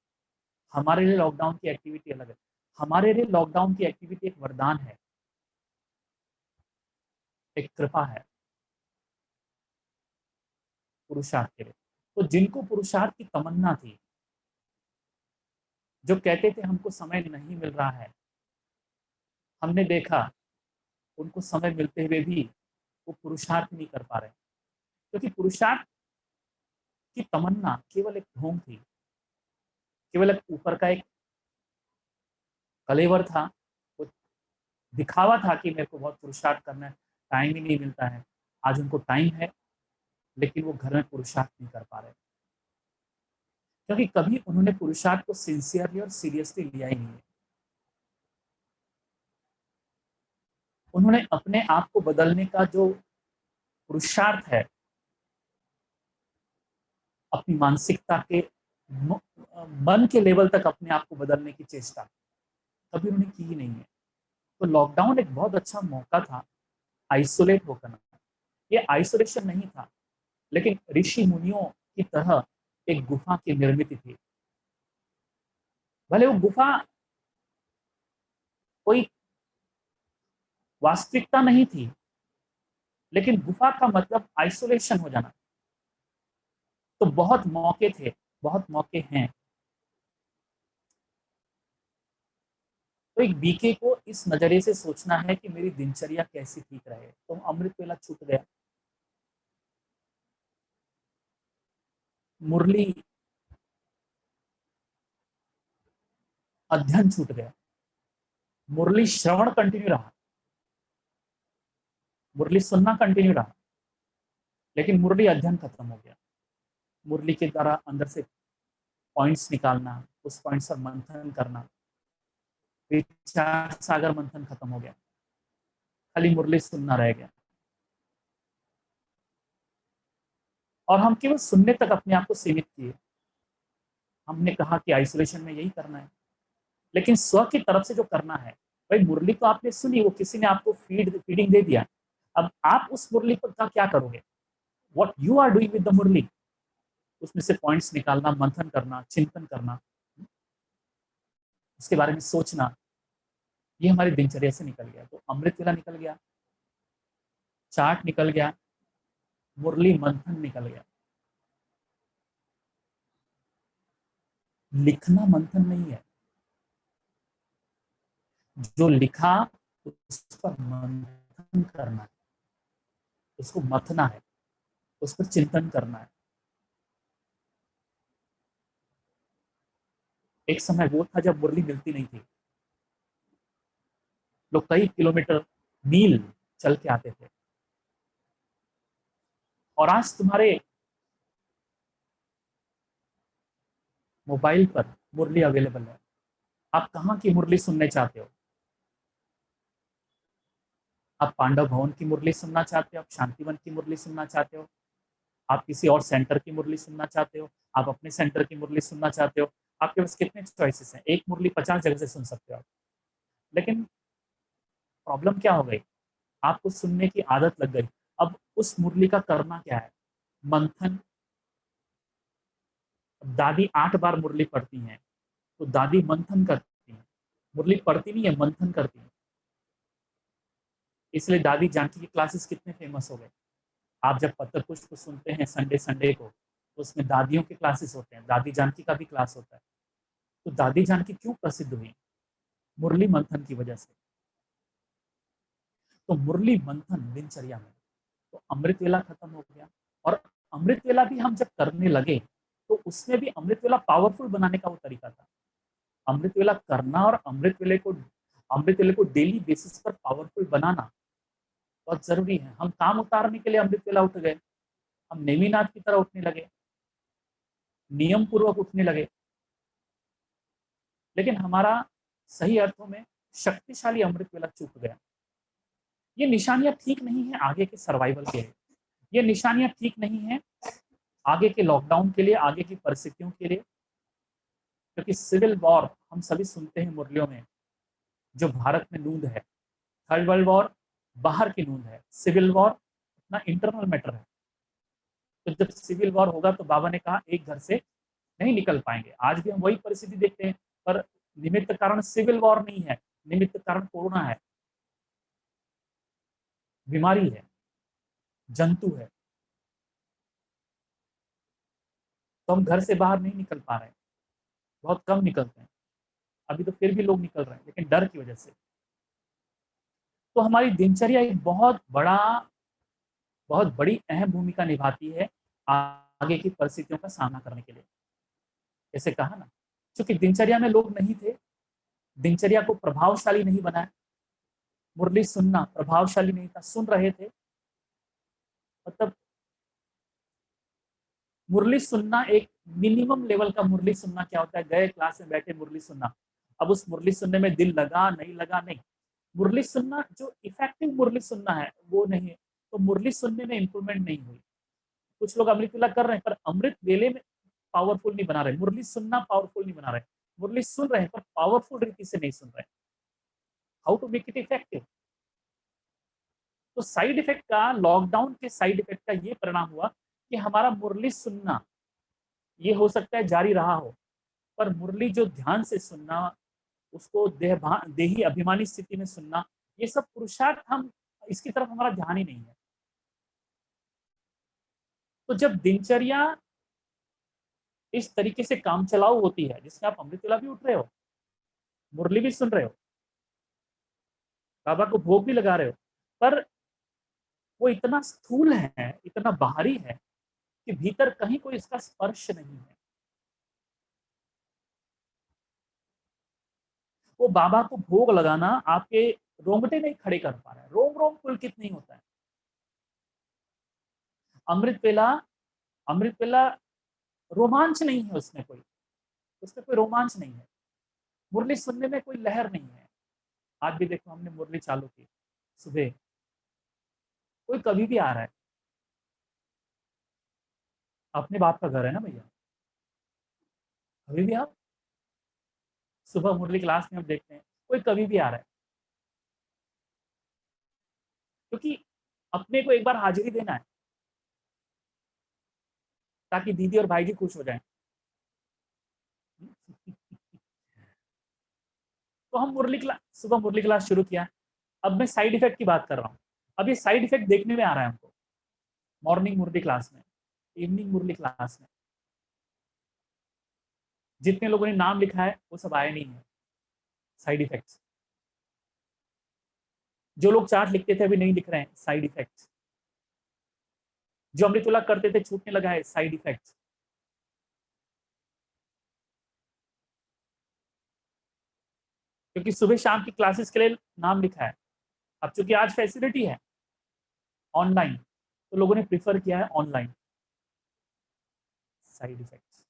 हमारे लिए लॉकडाउन की एक्टिविटी अलग है। हमारे लिए लॉकडाउन की एक्टिविटी एक वरदान है, एक कृपा है पुरुषार्थ के लिए। तो जिनको पुरुषार्थ की तमन्ना थी, जो कहते थे हमको समय नहीं मिल रहा है, हमने देखा उनको समय मिलते हुए भी वो पुरुषार्थ नहीं कर पा रहे, क्योंकि पुरुषार्थ की तमन्ना केवल एक ढोंग थी, केवल एक ऊपर का एक कलेवर था। वो दिखावा था कि मेरे को बहुत पुरुषार्थ करना है, टाइम ही नहीं मिलता है। आज उनको टाइम है, लेकिन वो घर में पुरुषार्थ नहीं कर पा रहे, क्योंकि कभी उन्होंने पुरुषार्थ को सिंसियरली और सीरियसली लिया ही नहीं है। उन्होंने अपने आप को बदलने का जो पुरुषार्थ है, अपनी मानसिकता के मन के लेवल तक अपने आप को बदलने की चेष्टा कभी उन्होंने की ही नहीं है। तो लॉकडाउन एक बहुत अच्छा मौका था आइसोलेट होकर। ये आइसोलेशन नहीं था, लेकिन ऋषि मुनियों की तरह एक गुफा की निर्मित थी। भले वो गुफा कोई वास्तविकता नहीं थी, लेकिन गुफा का मतलब आइसोलेशन हो जाना। तो बहुत मौके थे, बहुत मौके हैं। तो एक बीके को इस नजरिए से सोचना है कि मेरी दिनचर्या कैसी ठीक रहे। तो अमृत वेला छूट गया, मुरली अध्ययन छूट गया, मुरली श्रवण कंटिन्यू रहा, मुरली सुनना कंटिन्यू रहा, लेकिन मुरली अध्ययन खत्म हो गया। मुरली के द्वारा अंदर से पॉइंट्स निकालना, उस पॉइंट्स पर मंथन करना, विचार सागर मंथन खत्म हो गया, खाली मुरली सुनना रह गया। और हम केवल सुनने तक अपने आप को सीमित किए। हमने कहा कि आइसोलेशन में यही करना है, लेकिन स्व की तरफ से जो करना है, भाई मुरली तो आपने सुनी, वो किसी ने आपको फीडिंग दे दिया, अब आप उस मुरली पर का क्या करोगे? What you are doing with the मुरली, उसमें से पॉइंट्स निकालना, मंथन करना, चिंतन करना, उसके बारे में सोचना, ये हमारी दिनचर्या से निकल गया। तो अमृत वेला निकल गया, चाट निकल गया, मुरली मंथन निकल गया। लिखना मंथन नहीं है, जो लिखा उस पर मंथन करना है, उसको मथना है, उस पर चिंतन करना है। एक समय वो था जब मुरली मिलती नहीं थी, लोग कई किलोमीटर, मील चल के आते थे, और आज तुम्हारे मोबाइल पर मुरली अवेलेबल है। आप कहाँ की मुरली सुनने चाहते हो? आप पांडव भवन की मुरली सुनना चाहते हो? आप शांतिवन की मुरली सुनना चाहते हो? आप किसी और सेंटर की मुरली सुनना चाहते हो? आप अपने सेंटर की मुरली सुनना चाहते हो? आपके पास कितने चॉइसेस हैं? एक मुरली 50 जगह से सुन सकते हो आप। लेकिन प्रॉब्लम क्या हो गई? आपको सुनने की आदत लग गई। अब उस मुरली का करना क्या है? मंथन। दादी 8 बार मुरली पढ़ती हैं, तो दादी मंथन करती हैं, मुरली पढ़ती नहीं है, मंथन करती है। इसलिए दादी जानकी की क्लासेस कितने फेमस हो गए। आप जब पत्थर पुष्प सुनते हैं संडे संडे को, तो उसमें दादियों के क्लासेस होते हैं, दादी जानकी का भी क्लास होता है। तो दादी जानकी क्यों प्रसिद्ध हुई? मुरली मंथन की वजह से। तो मुरली मंथन दिनचर्या में, तो अमृत वेला खत्म हो गया। और अमृत वेला भी हम जब करने लगे, तो उसमें भी अमृत वेला पावरफुल बनाने का वो तरीका था। अमृत वेला करना और अमृत वेले को डेली बेसिस पर पावरफुल बनाना बहुत जरूरी है। हम काम उतारने के लिए अमृत वेला उठ गए, हम नेमिनाथ की तरह उठने लगे, नियम पूर्वक उठने लगे, लेकिन हमारा सही अर्थों में शक्तिशाली अमृत वेला चूक गया। ये निशानियां ठीक नहीं है आगे के सर्वाइवल के लिए, ये निशानियां ठीक नहीं है आगे के लॉकडाउन के लिए, आगे की परिस्थितियों के लिए। क्योंकि सिविल वॉर हम सभी सुनते हैं मुरलियों में, जो भारत में नूंद है, थर्ड वर्ल्ड वॉर बाहर की नूंद है, सिविल वॉर अपना इंटरनल मैटर है। तो जब सिविल वॉर होगा तो बाबा ने कहा एक घर से नहीं निकल पाएंगे। आज भी हम वही परिस्थिति देखते हैं, पर निमित्त कारण सिविल वॉर नहीं है, निमित्त कारण कोरोना है, बीमारी है, जंतु है। तो हम घर से बाहर नहीं निकल पा रहे हैं, बहुत कम निकलते हैं। अभी तो फिर भी लोग निकल रहे हैं, लेकिन डर की वजह से। तो हमारी दिनचर्या एक बहुत बड़ी अहम भूमिका निभाती है आगे की परिस्थितियों का सामना करने के लिए। जैसे कहा ना, क्योंकि दिनचर्या में लोग नहीं थे, दिनचर्या को प्रभावशाली नहीं बनाया। मुरली सुनना प्रभावशाली नहीं था, सुन रहे थे, मतलब मुरली सुनना एक मिनिमम लेवल का मुरली सुनना क्या होता है? गए क्लास में बैठे मुरली सुनना। अब उस मुरली सुनने में दिल लगा नहीं लगा नहीं, मुरली सुनना जो इफेक्टिव मुरली सुनना है वो नहीं है। तो मुरली सुनने में इंप्रूवमेंट नहीं हुई। कुछ लोग अमृत वेला कर रहे हैं, पर अमृत वेले में पावरफुल नहीं बना रहे, मुरली सुनना पावरफुल नहीं बना रहे, मुरली सुन रहे हैं पर पावरफुल रीति से नहीं सुन रहे। How to make it effective? तो साइड इफेक्ट का, लॉकडाउन के साइड इफेक्ट का ये परिणाम हुआ कि हमारा मुरली सुनना, ये हो सकता है जारी रहा हो, पर मुरली जो ध्यान से सुनना, उसको देही अभिमानी स्थिति में सुनना, ये सब पुरुषार्थ, हम इसकी तरफ हमारा ध्यान ही नहीं है। तो जब दिनचर्या इस तरीके से काम चलाऊ होती है, जिसमें आप अमृतवेला भी उठ रहे हो, मुरली भी सुन रहे हो, बाबा को भोग भी लगा रहे हो, पर वो इतना स्थूल है, इतना बाहरी है कि भीतर कहीं कोई इसका स्पर्श नहीं है। वो बाबा को भोग लगाना आपके रोंगटे नहीं खड़े कर पा रहा है, रोम रोम पुलकित नहीं होता है। अमृत वेला, अमृत वेला रोमांच नहीं है उसमें कोई, उसमें कोई रोमांच नहीं है, मुरली सुनने में कोई लहर नहीं है। आज भी देखो हमने मुरली चालू की सुबह, कोई कभी भी आ रहा है, अपने बाप का घर है ना भैया, कभी भी आप सुबह मुरली क्लास में हम देखते हैं कोई कभी भी आ रहा है, क्योंकि अपने को एक बार हाजिरी देना है ताकि दीदी और भाई जी खुश हो जाएं। तो हम मुरली क्लास, सुबह मुरली क्लास शुरू किया। अब मैं साइड इफेक्ट की बात कर रहा हूँ। अब ये साइड इफेक्ट देखने में आ रहा है हमको, मॉर्निंग मुरली क्लास में, इवनिंग मुरली क्लास में जितने लोगों ने नाम लिखा है वो सब आए नहीं है, साइड इफेक्ट्स। जो लोग चार्ट लिखते थे अभी नहीं लिख रहे हैं, साइड इफेक्ट्स। जो अमृतुल्लाह करते थे छूटने लगा है, साइड इफेक्ट्स। क्योंकि सुबह शाम की क्लासेस के लिए नाम लिखा है, अब चूंकि आज फैसिलिटी है ऑनलाइन, तो लोगों ने प्रीफर किया है ऑनलाइन। साइड इफेक्ट्स,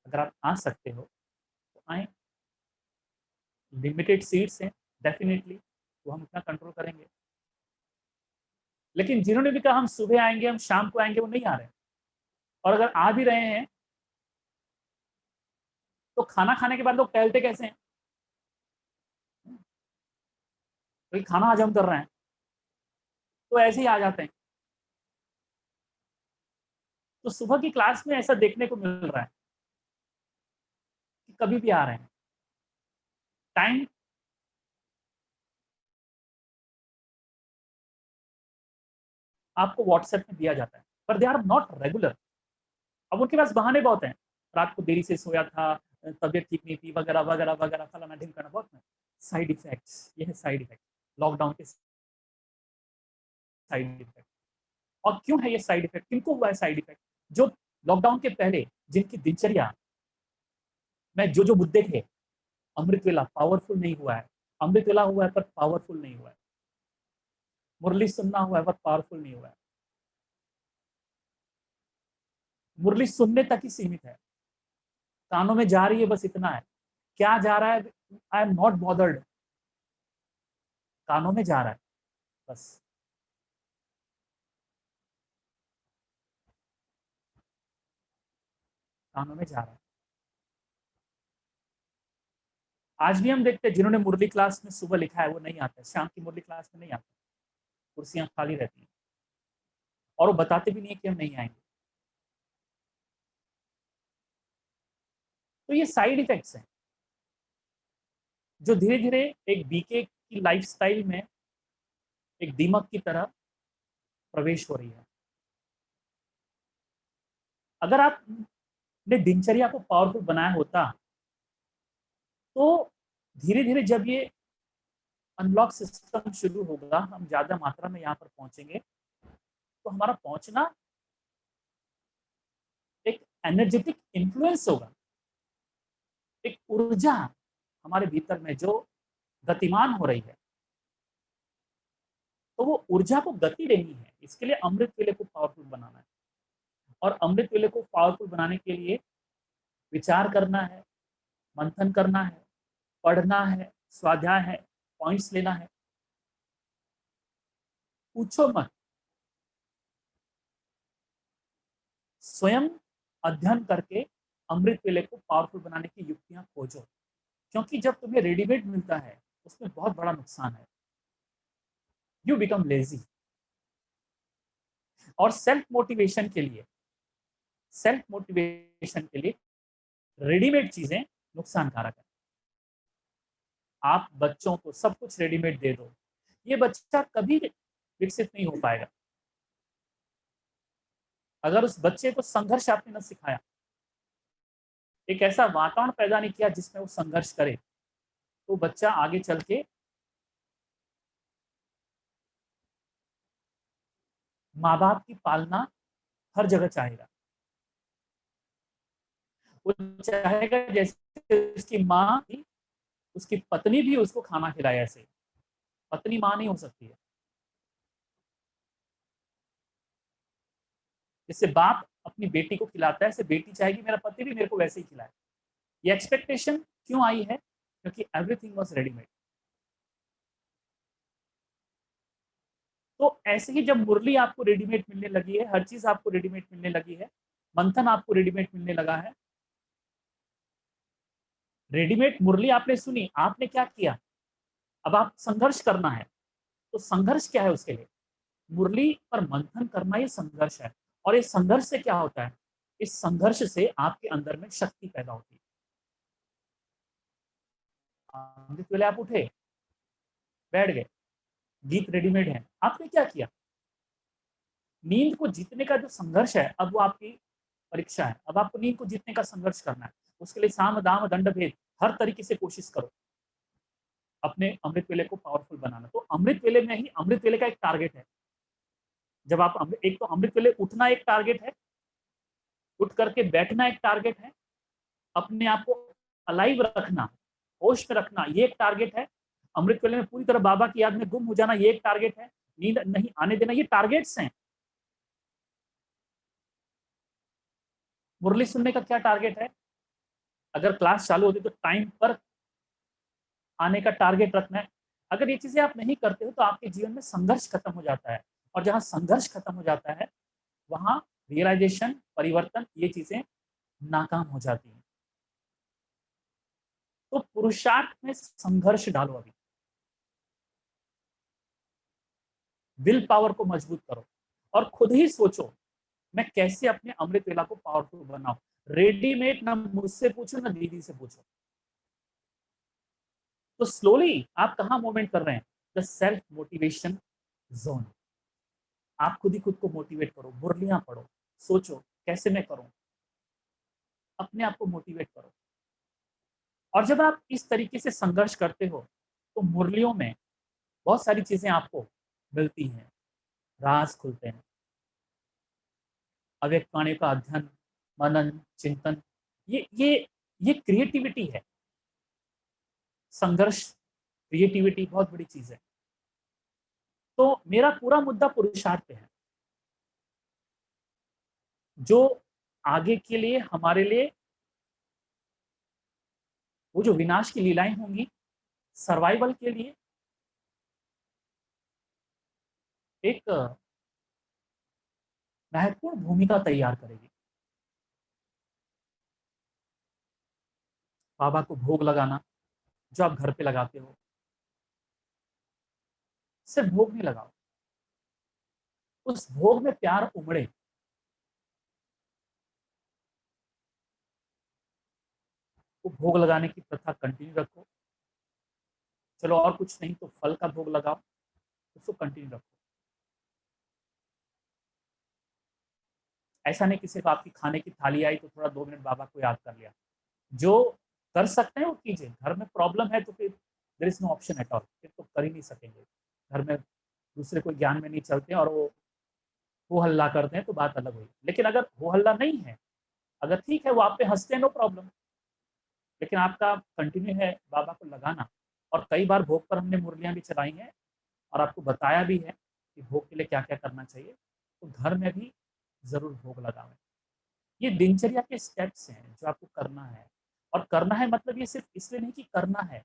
अगर आप आ सकते हो तो आए, लिमिटेड सीट्स हैं डेफिनेटली, वो हम इतना कंट्रोल करेंगे। लेकिन जिन्होंने भी कहा हम सुबह आएंगे, हम शाम को आएंगे, वो नहीं आ रहे हैं। और अगर आ भी रहे हैं तो खाना खाने के बाद लोग टहलते कैसे हैं? क्योंकि खाना हजम कर रहे हैं, तो ऐसे ही आ जाते हैं। तो सुबह की क्लास में ऐसा देखने को मिल रहा है कि कभी भी आ रहे हैं, टाइम आपको व्हाट्सएप में दिया जाता है, पर दे आर नॉट रेगुलर। अब उनके पास बहाने बहुत हैं, रात को देरी से सोया था, तबीयत ठीक नहीं थी, वगैरह वगैरह वगैरह, फलाना ढिमकाना, बहुत है। साइड इफेक्ट्स, ये है साइड इफेक्ट, लॉकडाउन के साइड इफेक्ट। और क्यों है ये साइड इफेक्ट, किनको हुआ है साइड इफेक्ट? जो लॉकडाउन के पहले जिनकी दिनचर्या में जो जो मुद्दे थे, अमृत वेला पावरफुल नहीं हुआ है, अमृत वेला हुआ है पर पावरफुल नहीं हुआ है, मुरली सुनना हुआ है पर पावरफुल नहीं हुआ है। मुरली सुनने तक ही सीमित है, कानों में जा रही है, बस इतना है। क्या जा रहा है, आई एम नॉट बॉदर्ड, कानों में जा रहा है बस। कानों में जा रहा है। आज भी हम देखते हैं जिन्होंने मुरली क्लास में सुबह लिखा है वो नहीं आते, शाम की मुरली क्लास में नहीं आते, कुर्सियां खाली रहती हैं, और वो बताते भी नहीं है कि हम नहीं आएंगे। तो ये साइड इफेक्ट्स हैं जो धीरे धीरे एक बीके की लाइफस्टाइल में एक दीमक की तरह प्रवेश हो रही है। अगर आपने दिनचर्या को पावरफुल बनाया होता तो धीरे धीरे जब ये अनलॉक सिस्टम शुरू होगा, हम ज्यादा मात्रा में यहाँ पर पहुंचेंगे, तो हमारा पहुंचना एक एनर्जेटिक इन्फ्लुएंस होगा, एक ऊर्जा हमारे भीतर में जो गतिमान हो रही है, तो वो ऊर्जा को गति देनी है। इसके लिए अमृत वेले को पावरफुल बनाना है, और अमृत वेले को पावरफुल बनाने के लिए विचार करना है, मंथन करना है, पढ़ना है, स्वाध्याय है, पॉइंट्स लेना है। पूछो मत, स्वयं अध्ययन करके अमृत वेले को पावरफुल बनाने की युक्तियां खोजो। क्योंकि जब तुम्हें रेडीमेड मिलता है उसमें बहुत बड़ा नुकसान है, यू बिकम लेजी। और सेल्फ मोटिवेशन के लिए रेडीमेड चीजें नुकसानकारक है। आप बच्चों को सब कुछ रेडीमेड दे दो, ये बच्चा कभी विकसित नहीं हो पाएगा। अगर उस बच्चे को संघर्ष आपने न सिखाया, एक ऐसा वातावरण पैदा नहीं किया जिसमें वो संघर्ष करे, तो बच्चा आगे चल के माँ बाप की पालना हर जगह चाहेगा। वो चाहेगा जैसे उसकी माँ, उसकी पत्नी भी उसको खाना खिलाए, ऐसे पत्नी माँ नहीं हो सकती है। जैसे बाप अपनी बेटी को खिलाता है, ऐसे बेटी चाहेगी मेरा पति भी मेरे को वैसे ही खिलाए। ये एक्सपेक्टेशन क्यों आई है? क्योंकि एवरीथिंग वाज रेडीमेड। तो ऐसे ही जब मुरली आपको रेडीमेड मिलने लगी है, हर चीज आपको रेडीमेड मिलने लगी है, मंथन आपको रेडीमेड मिलने लगा है, रेडीमेड मुरली आपने सुनी, आपने क्या किया? अब आप संघर्ष करना है। तो संघर्ष क्या है उसके लिए? मुरली पर मंथन करना ये संघर्ष है। और इस संघर्ष से क्या होता है? इस संघर्ष से आपके अंदर में शक्ति पैदा होती है। अमृत वेले आप उठे, बैठ गए, गीत रेडीमेड है, आपने क्या किया? नींद को जीतने का जो संघर्ष है, अब वो आपकी परीक्षा है। अब आपको नींद को जीतने का संघर्ष करना है। उसके लिए साम दाम दंड भेद हर तरीके से कोशिश करो अपने अमृत वेले को पावरफुल बनाना। तो अमृत वेले में ही अमृत वेले का एक टारगेट है। जब आप एक तो अमृत वेले उठना एक टारगेट है, उठ करके बैठना एक टारगेट है, अपने आप को अलाइव रखना, होश में रखना, ये एक टारगेट है। अमृत वेले में पूरी तरह बाबा की याद में गुम हो जाना, ये एक टारगेट है। नींद नहीं आने देना, ये टारगेट्स हैं। मुरली सुनने का क्या टारगेट है? अगर क्लास चालू होती तो टाइम पर आने का टारगेट रखना है। अगर ये चीजें आप नहीं करते हो तो आपके जीवन में संघर्ष खत्म हो जाता है। और जहां संघर्ष खत्म हो जाता है वहां रियलाइजेशन, परिवर्तन, ये चीजें नाकाम हो जाती हैं। तो पुरुषार्थ में संघर्ष डालो। अभी विल पावर को मजबूत करो और खुद ही सोचो मैं कैसे अपने अमृत वेला को पावरफुल बनाऊं। रेडीमेड ना मुझसे पूछो ना दीदी से पूछो। तो स्लोली आप कहां मूवमेंट कर रहे हैं? The self motivation zone. आप खुद ही खुद को मोटिवेट करो, मुरलियां पढ़ो, सोचो कैसे मैं करूं, अपने आप को मोटिवेट करो। और जब आप इस तरीके से संघर्ष करते हो तो मुरलियों में बहुत सारी चीजें आपको मिलती हैं, राज खुलते हैं। अव्यक्त वाणी का अध्ययन, मनन, चिंतन, ये क्रिएटिविटी है। संघर्ष, क्रिएटिविटी बहुत बड़ी चीज है। तो मेरा पूरा मुद्दा पुरुषार्थ पे है, जो आगे के लिए हमारे लिए वो जो विनाश की लीलाएं होंगी, सर्वाइवल के लिए एक महत्वपूर्ण भूमिका तैयार करेगी। बाबा को भोग लगाना, जो आप घर पे लगाते हो, सिर्फ भोग नहीं लगाओ, उस भोग में प्यार उमड़े। वो भोग लगाने की प्रथा कंटिन्यू रखो। चलो और कुछ नहीं तो फल का भोग लगाओ, उसको कंटिन्यू रखो। ऐसा नहीं कि सिर्फ आपकी खाने की थाली आई तो थोड़ा 2 मिनट बाबा को याद कर लिया। जो कर सकते हैं वो कीजिए। घर में प्रॉब्लम है तो फिर there is no option at all, फिर तो कर ही नहीं सकेंगे। घर में दूसरे कोई ज्ञान में नहीं चलते और वो हो हल्ला करते हैं तो बात अलग हुई। लेकिन अगर हो हल्ला नहीं है, अगर ठीक है वो आप पे हंसते हैं, नो प्रॉब्लम, लेकिन आपका कंटिन्यू है बाबा को लगाना। और कई बार भोग पर हमने मुरलियां भी चलाई हैं और आपको बताया भी है कि भोग के लिए क्या क्या करना चाहिए। तो घर में भी जरूर भोग लगावें। ये दिनचर्या के स्टेप्स हैं जो आपको करना है। और करना है मतलब ये सिर्फ इसलिए नहीं कि करना है,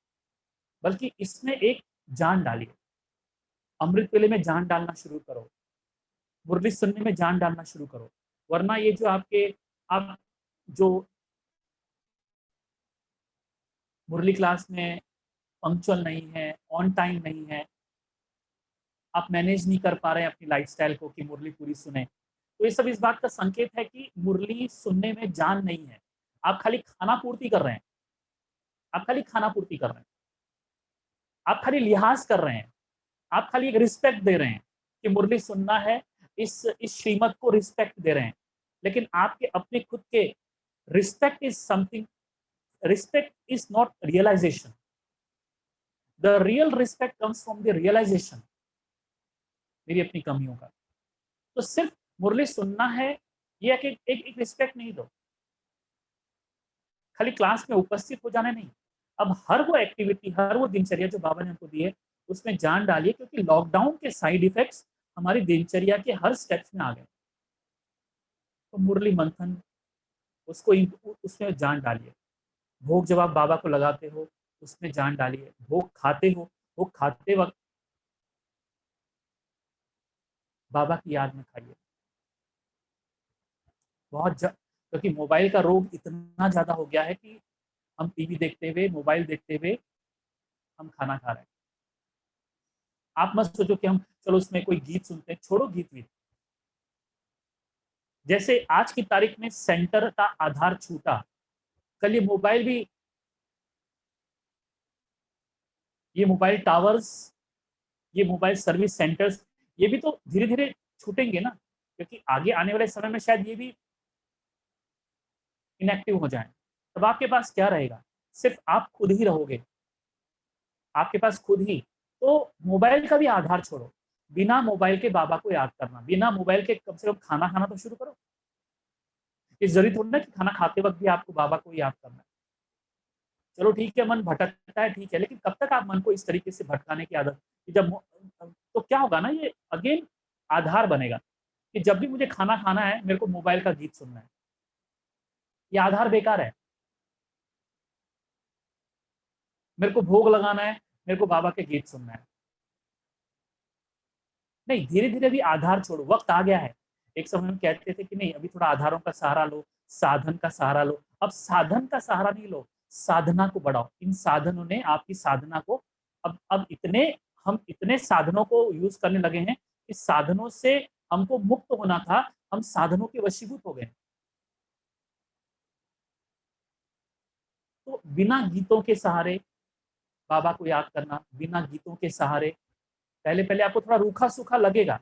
बल्कि इसमें एक जान डालिए। अमृत वेले में जान डालना शुरू करो, मुरली सुनने में जान डालना शुरू करो। वरना ये जो आपके आप जो मुरली क्लास में पंक्चुअल नहीं है, ऑन टाइम नहीं है, आप मैनेज नहीं कर पा रहे हैं अपनी लाइफस्टाइल को कि मुरली पूरी सुने, तो ये सब इस बात का संकेत है कि मुरली सुनने में जान नहीं है। आप खाली खाना पूर्ति कर रहे हैं, आप खाली खाना पूर्ति कर रहे हैं, आप खाली लिहाज कर रहे हैं, आप खाली एक रिस्पेक्ट दे रहे हैं कि मुरली सुनना है, इस श्रीमत को रिस्पेक्ट दे रहे हैं। लेकिन आपके अपने खुद के respect is something, respect is not realisation. The real respect comes from the realisation मेरी अपनी कमियों का। तो सिर्फ मुरली सुनना है, ये एक रिस्पेक्ट नहीं दो, खाली क्लास में उपस्थित हो जाना नहीं। अब हर वो एक्टिविटी, हर वो दिनचर्या जो बाबा ने हमको दी है उसमें जान डालिए, क्योंकि लॉकडाउन के साइड इफेक्ट्स हमारी दिनचर्या के हर स्टेप्स में आ गए। तो मुरली मंथन उसको उसमें जान डालिए। भोग जब आप बाबा को लगाते हो उसमें जान डालिए। भोग खाते हो, भोग खाते वक्त बाबा की याद में खाइए। क्योंकि मोबाइल का रोग इतना ज्यादा हो गया है कि हम टीवी देखते हुए, मोबाइल देखते हुए हम खाना खा रहे हैं। आप मत सोचो कि हम चलो उसमें कोई गीत सुनते हैं, छोड़ो गीत वीत। जैसे आज की तारीख में सेंटर का आधार छूटा, कल ये मोबाइल टावर्स, ये मोबाइल सर्विस सेंटर्स, ये भी तो धीरे धीरे छूटेंगे ना, क्योंकि आगे आने वाले समय में शायद ये भी इनएक्टिव हो जाए। तब आपके पास क्या रहेगा? सिर्फ आप खुद ही रहोगे, आपके पास खुद ही। तो मोबाइल का भी आधार छोड़ो, बिना मोबाइल के बाबा को याद करना, बिना मोबाइल के कम से कम खाना खाना तो शुरू करो। ये जरूरी थोड़ी ना कि खाना खाते वक्त भी आपको बाबा को याद करना है। चलो ठीक है, मन भटकता है, ठीक है, लेकिन कब तक आप मन को इस तरीके से भटकाने की आदत कि जब तो क्या होगा ना, ये अगेन आधार बनेगा कि जब भी मुझे खाना खाना है मेरे को मोबाइल का गीत सुनना है। ये आधार बेकार है। मेरे को भोग लगाना है, मेरे को बाबा के गीत सुनना है। नहीं, धीरे धीरे भी आधार छोड़ो, वक्त आ गया है। एक समय हम कहते थे कि नहीं अभी थोड़ा आधारों का सहारा लो, साधन का सहारा लो। अब साधन का सहारा नहीं लो, साधना को बढ़ाओ। इन साधनों ने आपकी साधना को, अब इतने हम इतने साधनों को यूज करने लगे हैं कि साधनों से हमको मुक्त होना था, हम साधनों के वशीभूत हो गए। तो बिना गीतों के सहारे बाबा को याद करना, बिना गीतों के सहारे, पहले पहले आपको थोड़ा रूखा सूखा लगेगा,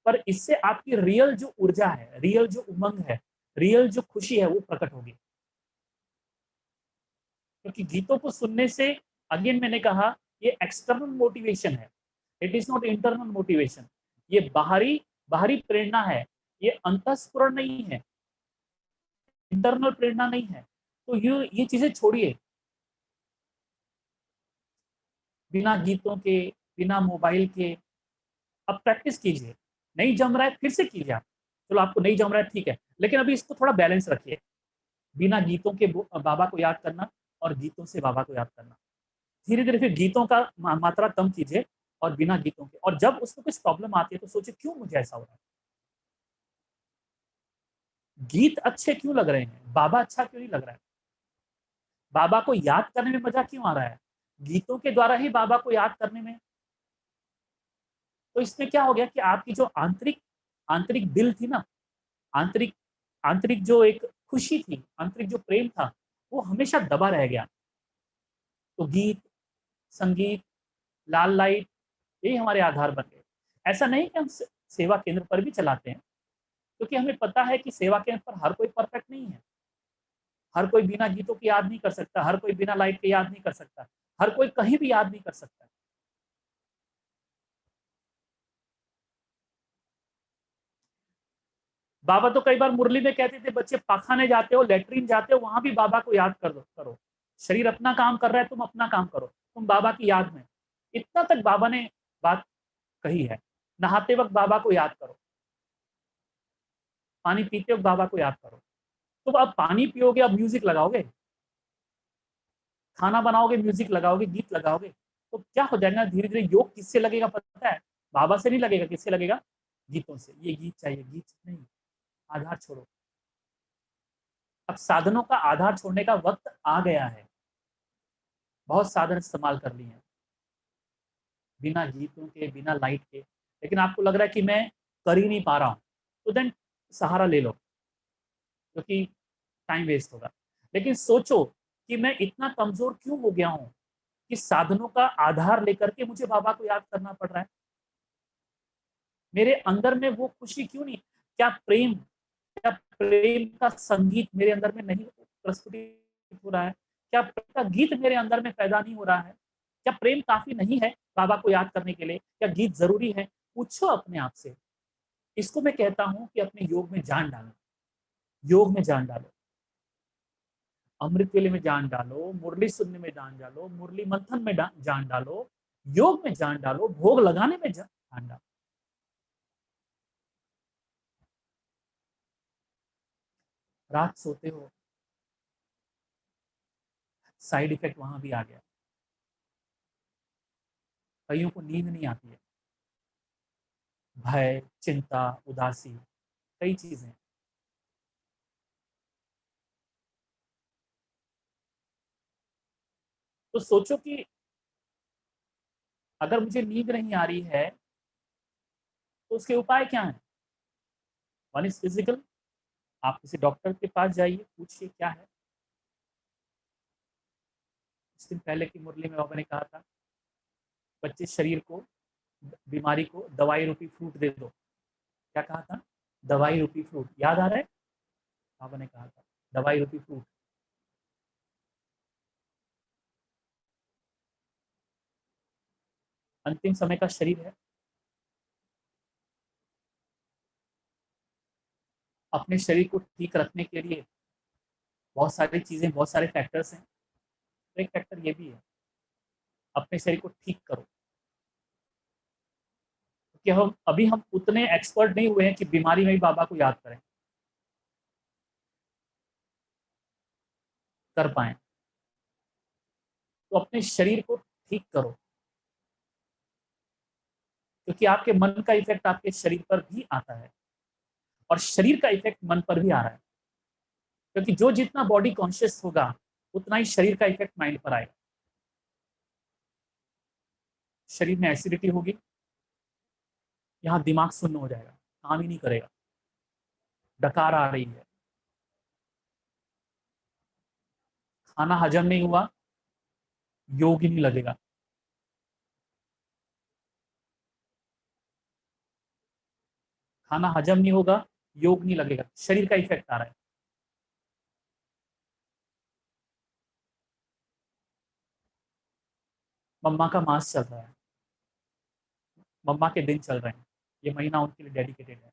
पर इससे आपकी रियल जो ऊर्जा है, रियल जो उमंग है, रियल जो खुशी है वो प्रकट होगी। क्योंकि गीतों को सुनने से, अगेन मैंने कहा, ये एक्सटर्नल मोटिवेशन है, it is not internal motivation. ये बाहरी बाहरी प्रेरणा है, ये अंतःस्फुरण नहीं है, इंटरनल प्रेरणा नहीं है। तो ये चीजें छोड़िए। बिना गीतों के, बिना मोबाइल के अब प्रैक्टिस कीजिए। नहीं जम रहा है फिर से कीजिए आप। चलो आपको नहीं जम रहा है ठीक है, लेकिन अभी इसको थोड़ा बैलेंस रखिए। बिना गीतों के बाबा को याद करना और गीतों से बाबा को याद करना। धीरे धीरे फिर गीतों का मात्रा कम कीजिए और बिना गीतों के। और जब उसमें कुछ प्रॉब्लम आती है तो सोचिए क्यों मुझे ऐसा हो रहा है, गीत अच्छे क्यों लग रहे हैं, बाबा अच्छा क्यों नहीं लग रहा है, बाबा को याद करने में मजा क्यों आ रहा है, गीतों के द्वारा ही बाबा को याद करने में। तो इसमें क्या हो गया कि आपकी जो आंतरिक आंतरिक दिल थी ना, आंतरिक आंतरिक जो एक खुशी थी, आंतरिक जो प्रेम था, वो हमेशा दबा रह गया। तो गीत, संगीत, लाल लाइट, यही हमारे आधार बन गए। ऐसा नहीं कि हम सेवा केंद्र पर भी चलाते हैं, क्योंकि हमें पता है कि सेवा केंद्र पर हर कोई परफेक्ट नहीं है। हर कोई बिना गीतों की याद नहीं कर सकता, हर कोई बिना लाइट के याद नहीं कर सकता, हर कोई कहीं भी याद नहीं कर सकता। बाबा तो कई बार मुरली में कहते थे, बच्चे पाखाने जाते हो, लेटरिन जाते हो, वहां भी बाबा को याद कर दो करो। शरीर अपना काम कर रहा है, तुम अपना काम करो, तुम बाबा की याद में। इतना तक बाबा ने बात कही है। नहाते वक्त बाबा को याद करो, पानी पीते वक्त बाबा को याद करो। तो अब पानी पियोगे, अब म्यूजिक लगाओगे, खाना बनाओगे म्यूजिक लगाओगे, गीत लगाओगे, तो क्या हो जाएगा धीरे धीरे। योग किससे लगेगा पता है? बाबा से नहीं लगेगा, किससे लगेगा? गीतों से। ये गीत चाहिए, गीत नहीं, आधार छोड़ो। अब साधनों का आधार छोड़ने का वक्त आ गया है। बहुत साधन इस्तेमाल कर लिए हैं बिना गीतों के, बिना लाइट के, लेकिन आपको लग रहा है कि मैं कर ही नहीं पा रहा हूं, तो देन सहारा ले लो, क्योंकि टाइम वेस्ट होगा। लेकिन सोचो कि मैं इतना कमजोर क्यों हो गया हूं कि साधनों का आधार लेकर के मुझे बाबा को याद करना पड़ रहा है। मेरे अंदर में वो खुशी क्यों नहीं? क्या प्रेम का संगीत मेरे अंदर में नहीं प्रस्फुटित हो रहा है? क्या प्रेम का गीत मेरे अंदर में पैदा नहीं हो रहा है? क्या प्रेम काफी नहीं है बाबा को याद करने के लिए? क्या गीत जरूरी है? पूछो अपने आप से। इसको मैं कहता हूं कि अपने योग में जान डालो, योग में जान डालो, अमृत वेले में जान डालो, मुरली सुनने में जान डालो, मुरली मंथन में जान डालो, योग में जान डालो, भोग लगाने में जान डालो। रात सोते हो, साइड इफेक्ट वहां भी आ गया। कईयों को नींद नहीं आती है, भय, चिंता, उदासी, कई चीजें। तो सोचो कि अगर मुझे नींद नहीं आ रही है तो उसके उपाय क्या है। वन इज फिजिकल, आप किसी डॉक्टर के पास जाइए, पूछिए क्या है। कुछ दिन पहले की मुरली में बाबा ने कहा था, बच्चे शरीर को, बीमारी को दवाई रूपी फ्रूट दे दो। क्या कहा था? दवाई रूपी फ्रूट, याद आ रहा है? बाबा ने कहा था दवाई रूपी फ्रूट। अंतिम समय का शरीर है, अपने शरीर को ठीक रखने के लिए बहुत सारी चीजें, बहुत सारे फैक्टर्स हैं। तो एक फैक्टर ये भी है, अपने शरीर को ठीक करो। कि हम उतने एक्सपर्ट नहीं हुए हैं कि बीमारी में भी बाबा को याद करें, कर पाए। तो अपने शरीर को ठीक करो, क्योंकि आपके मन का इफेक्ट आपके शरीर पर भी आता है, और शरीर का इफेक्ट मन पर भी आ रहा है। क्योंकि जो जितना बॉडी कॉन्शियस होगा उतना ही शरीर का इफेक्ट माइंड पर आएगा। शरीर में एसिडिटी होगी, यहाँ दिमाग सुन्न हो जाएगा, काम ही नहीं करेगा, डकार आ रही है, खाना हजम नहीं हुआ, योग ही नहीं लगेगा। खाना हजम नहीं होगा, योग नहीं लगेगा, शरीर का इफेक्ट आ रहा है। मम्मा का मास चल रहा है, मम्मा के दिन चल रहे हैं, ये महीना उनके लिए डेडिकेटेड है।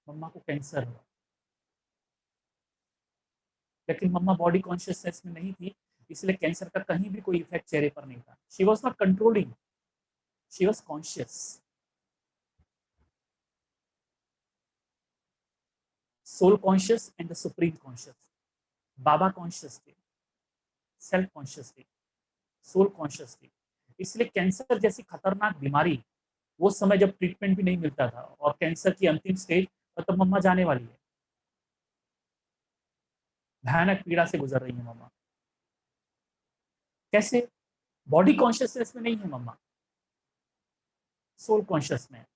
मम्मा को कैंसर हुआ, लेकिन मम्मा बॉडी कॉन्शियसनेस में नहीं थी, इसलिए कैंसर का कहीं भी कोई इफेक्ट चेहरे पर नहीं था। She was not controlling, she was conscious. Soul conscious and the supreme conscious. बाबा कॉन्शियस थे, सेल्फ कॉन्शियस थे, सोल कॉन्शियस थे। इसलिए कैंसर जैसी खतरनाक बीमारी, वो समय जब ट्रीटमेंट भी नहीं मिलता था और कैंसर की अंतिम स्टेज, मतलब मम्मा जाने वाली है, भयानक पीड़ा से गुजर रही है मम्मा। कैसे? बॉडी कॉन्शियसनेस में नहीं है मम्मा, सोल कॉन्शियस में है।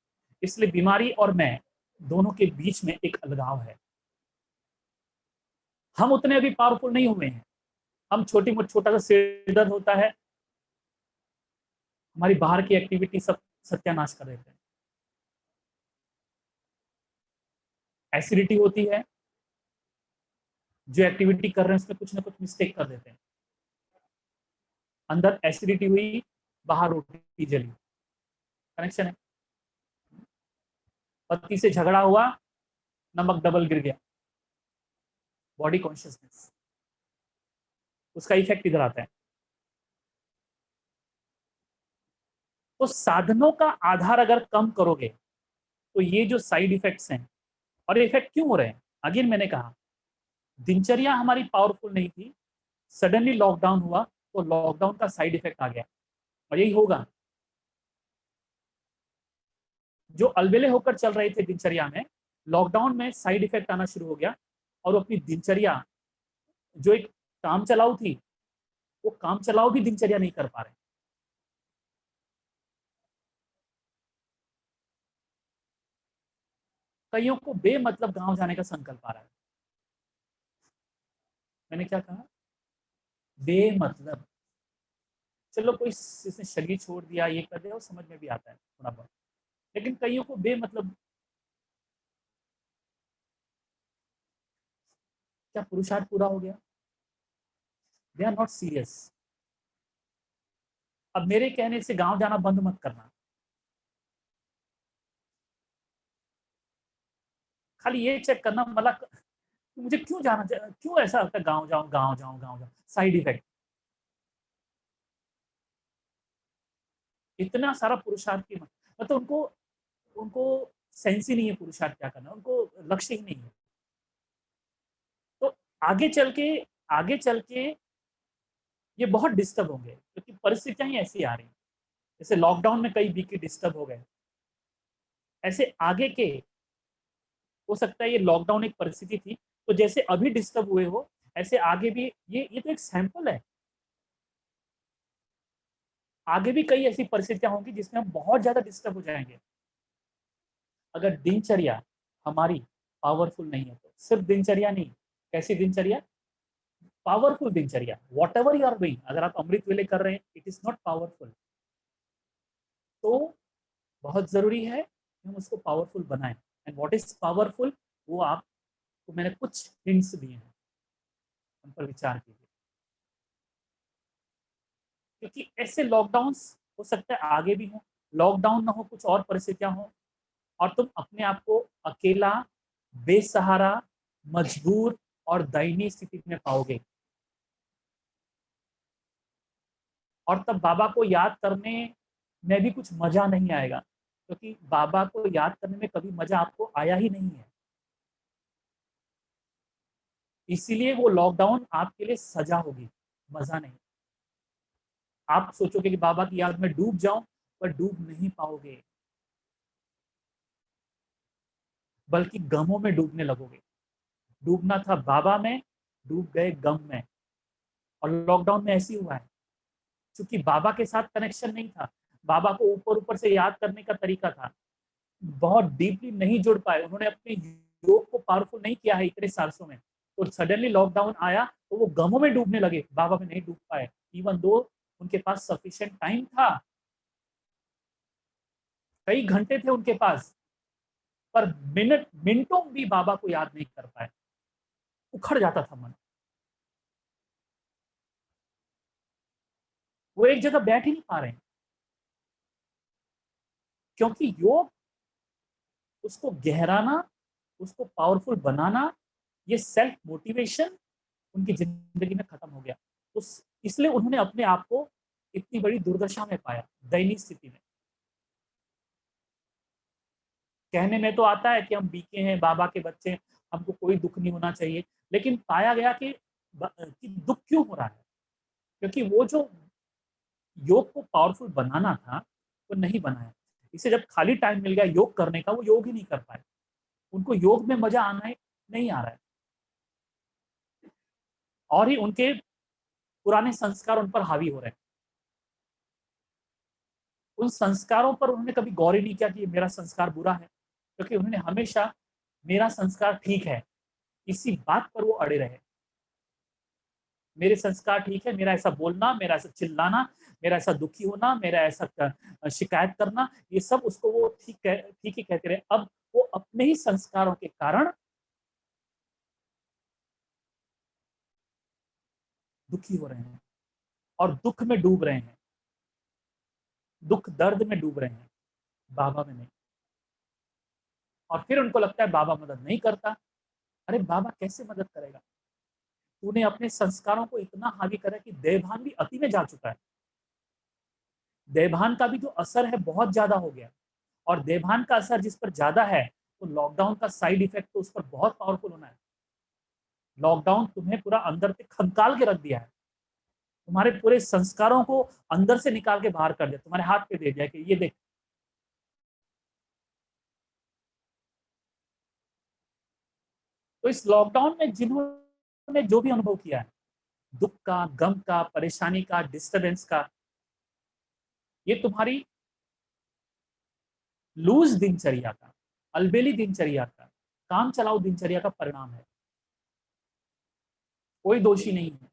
इसलिए बीमारी और मैं दोनों के बीच में एक अलगाव है। हम उतने अभी पावरफुल नहीं हुए हैं। हम छोटी मोटी, छोटा सा सिर दर्द होता है, हमारी बाहर की एक्टिविटी सब सत्यानाश कर देते हैं। एसिडिटी होती है, जो एक्टिविटी कर रहे हैं उसमें कुछ ना कुछ मिस्टेक कर देते हैं। अंदर एसिडिटी हुई, बाहर रोटी जली, कनेक्शन है। पति से झगड़ा हुआ, नमक डबल गिर गया, बॉडी कॉन्शियसनेस, उसका इफेक्ट इधर आता है। तो साधनों का आधार अगर कम करोगे तो ये जो साइड इफेक्ट्स हैं, और इफेक्ट क्यों हो रहे हैं, अगेन मैंने कहा, दिनचर्या हमारी पावरफुल नहीं थी, सडनली लॉकडाउन हुआ तो लॉकडाउन का साइड इफेक्ट आ गया। और यही होगा, जो अलबेले होकर चल रहे थे दिनचर्या में, लॉकडाउन में साइड इफेक्ट आना शुरू हो गया, और अपनी दिनचर्या, जो एक काम चलाऊ थी, वो काम चलाऊ भी दिनचर्या नहीं कर पा रहे। कईयों को बेमतलब गांव जाने का संकल्प आ रहा है। मैंने क्या कहा? बेमतलब। चलो कोई इसने शरीर छोड़ दिया, ये कर दिया, वो समझ में भी आता है थोड़ा बहुत, लेकिन कईयों को बेमतलब। क्या पुरुषार्थ पूरा हो गया? They are not serious. अब मेरे कहने से गांव जाना बंद मत करना, खाली ये चेक करना, मतलब मुझे क्यों जाना, क्यों ऐसा लगता है गांव जाऊं, गांव जाऊं, गांव जाऊं, साइड इफेक्ट। इतना सारा पुरुषार्थ की मतलब उनको उनको सेंस ही नहीं है पुरुषार्थ क्या करना, उनको लक्ष्य ही नहीं है। आगे चल के ये बहुत डिस्टर्ब होंगे, क्योंकि परिस्थितियां ही ऐसी आ रही हैं। जैसे लॉकडाउन में कई वीके डिस्टर्ब हो गए, ऐसे आगे के हो सकता है ये लॉकडाउन एक परिस्थिति थी, तो जैसे अभी डिस्टर्ब हुए हो, ऐसे आगे भी ये तो एक सैंपल है। आगे भी कई ऐसी परिस्थितियां होंगी जिसमें हम बहुत ज्यादा डिस्टर्ब हो जाएंगे। अगर दिनचर्या हमारी पावरफुल नहीं है, तो सिर्फ दिनचर्या नहीं, कैसी दिनचर्या? पावरफुल दिनचर्या। Whatever you are doing, अगर आप अमृत वेले कर रहे हैं, इट इज नॉट पावरफुल, तो बहुत जरूरी है कि हम उसको पावरफुल बनाएं। एंड व्हाट इज पावरफुल, वो आपको मैंने कुछ हिंट्स दिए हैं, उन पर विचार कीजिए। क्योंकि ऐसे लॉकडाउन हो सकता है आगे भी हो, लॉकडाउन ना हो, कुछ और परिस्थितियां हो, और तुम अपने आप को अकेला, बेसहारा, मजबूर और दयनीय स्थिति में पाओगे। और तब बाबा को याद करने में भी कुछ मजा नहीं आएगा, क्योंकि बाबा को याद करने में कभी मजा आपको आया ही नहीं है। इसीलिए वो लॉकडाउन आपके लिए सजा होगी, मजा नहीं। आप सोचोगे कि बाबा की याद में डूब जाऊं, पर डूब नहीं पाओगे, बल्कि गमों में डूबने लगोगे। डूबना था बाबा में, डूब गए गम में। और लॉकडाउन में ऐसी हुआ है, क्योंकि बाबा के साथ कनेक्शन नहीं था, बाबा को ऊपर ऊपर से याद करने का तरीका था, बहुत डीपली नहीं जुड़ पाए, उन्होंने अपने योग को पावरफुल नहीं किया है इतने सालों में। तो सडनली लॉकडाउन आया तो वो गमों में डूबने लगे, बाबा में नहीं डूब पाए, इवन दो उनके पास सफिशिएंट टाइम था, कई घंटे थे उनके पास, पर मिनटों भी बाबा को याद नहीं कर पाए, उखड़ जाता था मन। वो एक जगह बैठ ही नहीं पा रहे हैं, क्योंकि योग उसको गहराना, उसको पावरफुल बनाना, ये सेल्फ मोटिवेशन उनकी जिंदगी में खत्म हो गया। उस इसलिए उन्होंने अपने आप को इतनी बड़ी दुर्दशा में पाया, दयनीय स्थिति में। कहने में तो आता है कि हम बीके हैं, बाबा के बच्चे हैं, हमको कोई दुख नहीं होना चाहिए, लेकिन पाया गया कि दुख क्यों हो रहा है, क्योंकि वो जो योग को पावरफुल बनाना था, वो नहीं बनाया। इसे जब खाली टाइम मिल गया योग करने का, वो योग ही नहीं कर पाए, उनको योग में मजा आना है, नहीं आ रहा है। और ही उनके पुराने संस्कार उन पर हावी हो रहे हैं। उन संस्कारों पर उन्होंने कभी गौर ही नहीं किया कि ये मेरा संस्कार बुरा है, क्योंकि उन्होंने हमेशा मेरा संस्कार ठीक है, इसी बात पर वो अड़े रहे। मेरे संस्कार ठीक है, मेरा ऐसा बोलना, मेरा ऐसा चिल्लाना, मेरा ऐसा दुखी होना, मेरा ऐसा शिकायत करना, ये सब उसको वो ठीक ही कहते रहे। अब वो अपने ही संस्कारों के कारण दुखी हो रहे हैं और दुख में डूब रहे हैं, दुख दर्द में डूब रहे हैं, बाबा में नहीं। और फिर उनको लगता है बाबा मदद नहीं करता। अरे बाबा कैसे मदद करेगा? तूने अपने संस्कारों को इतना हावी करा कि देवभान भी अति में जा चुका है। देवभान का भी जो असर है बहुत ज्यादा हो गया, और देवभान का असर जिस पर ज्यादा है, तो लॉकडाउन का साइड इफेक्ट तो उस पर बहुत पावरफुल होना है। लॉकडाउन तुम्हें पूरा अंदर से खंगाल के रख दिया है, तुम्हारे पूरे संस्कारों को अंदर से निकाल के बाहर कर दिया, तुम्हारे हाथ पे दे दिया कि ये देख। तो इस लॉकडाउन में जिन्होंने जो भी अनुभव किया है, दुख का, गम का, परेशानी का, डिस्टरबेंस का, ये तुम्हारी लूज दिनचर्या का, अलबेली दिनचर्या का, काम चलाओ दिनचर्या का परिणाम है। कोई दोषी नहीं है।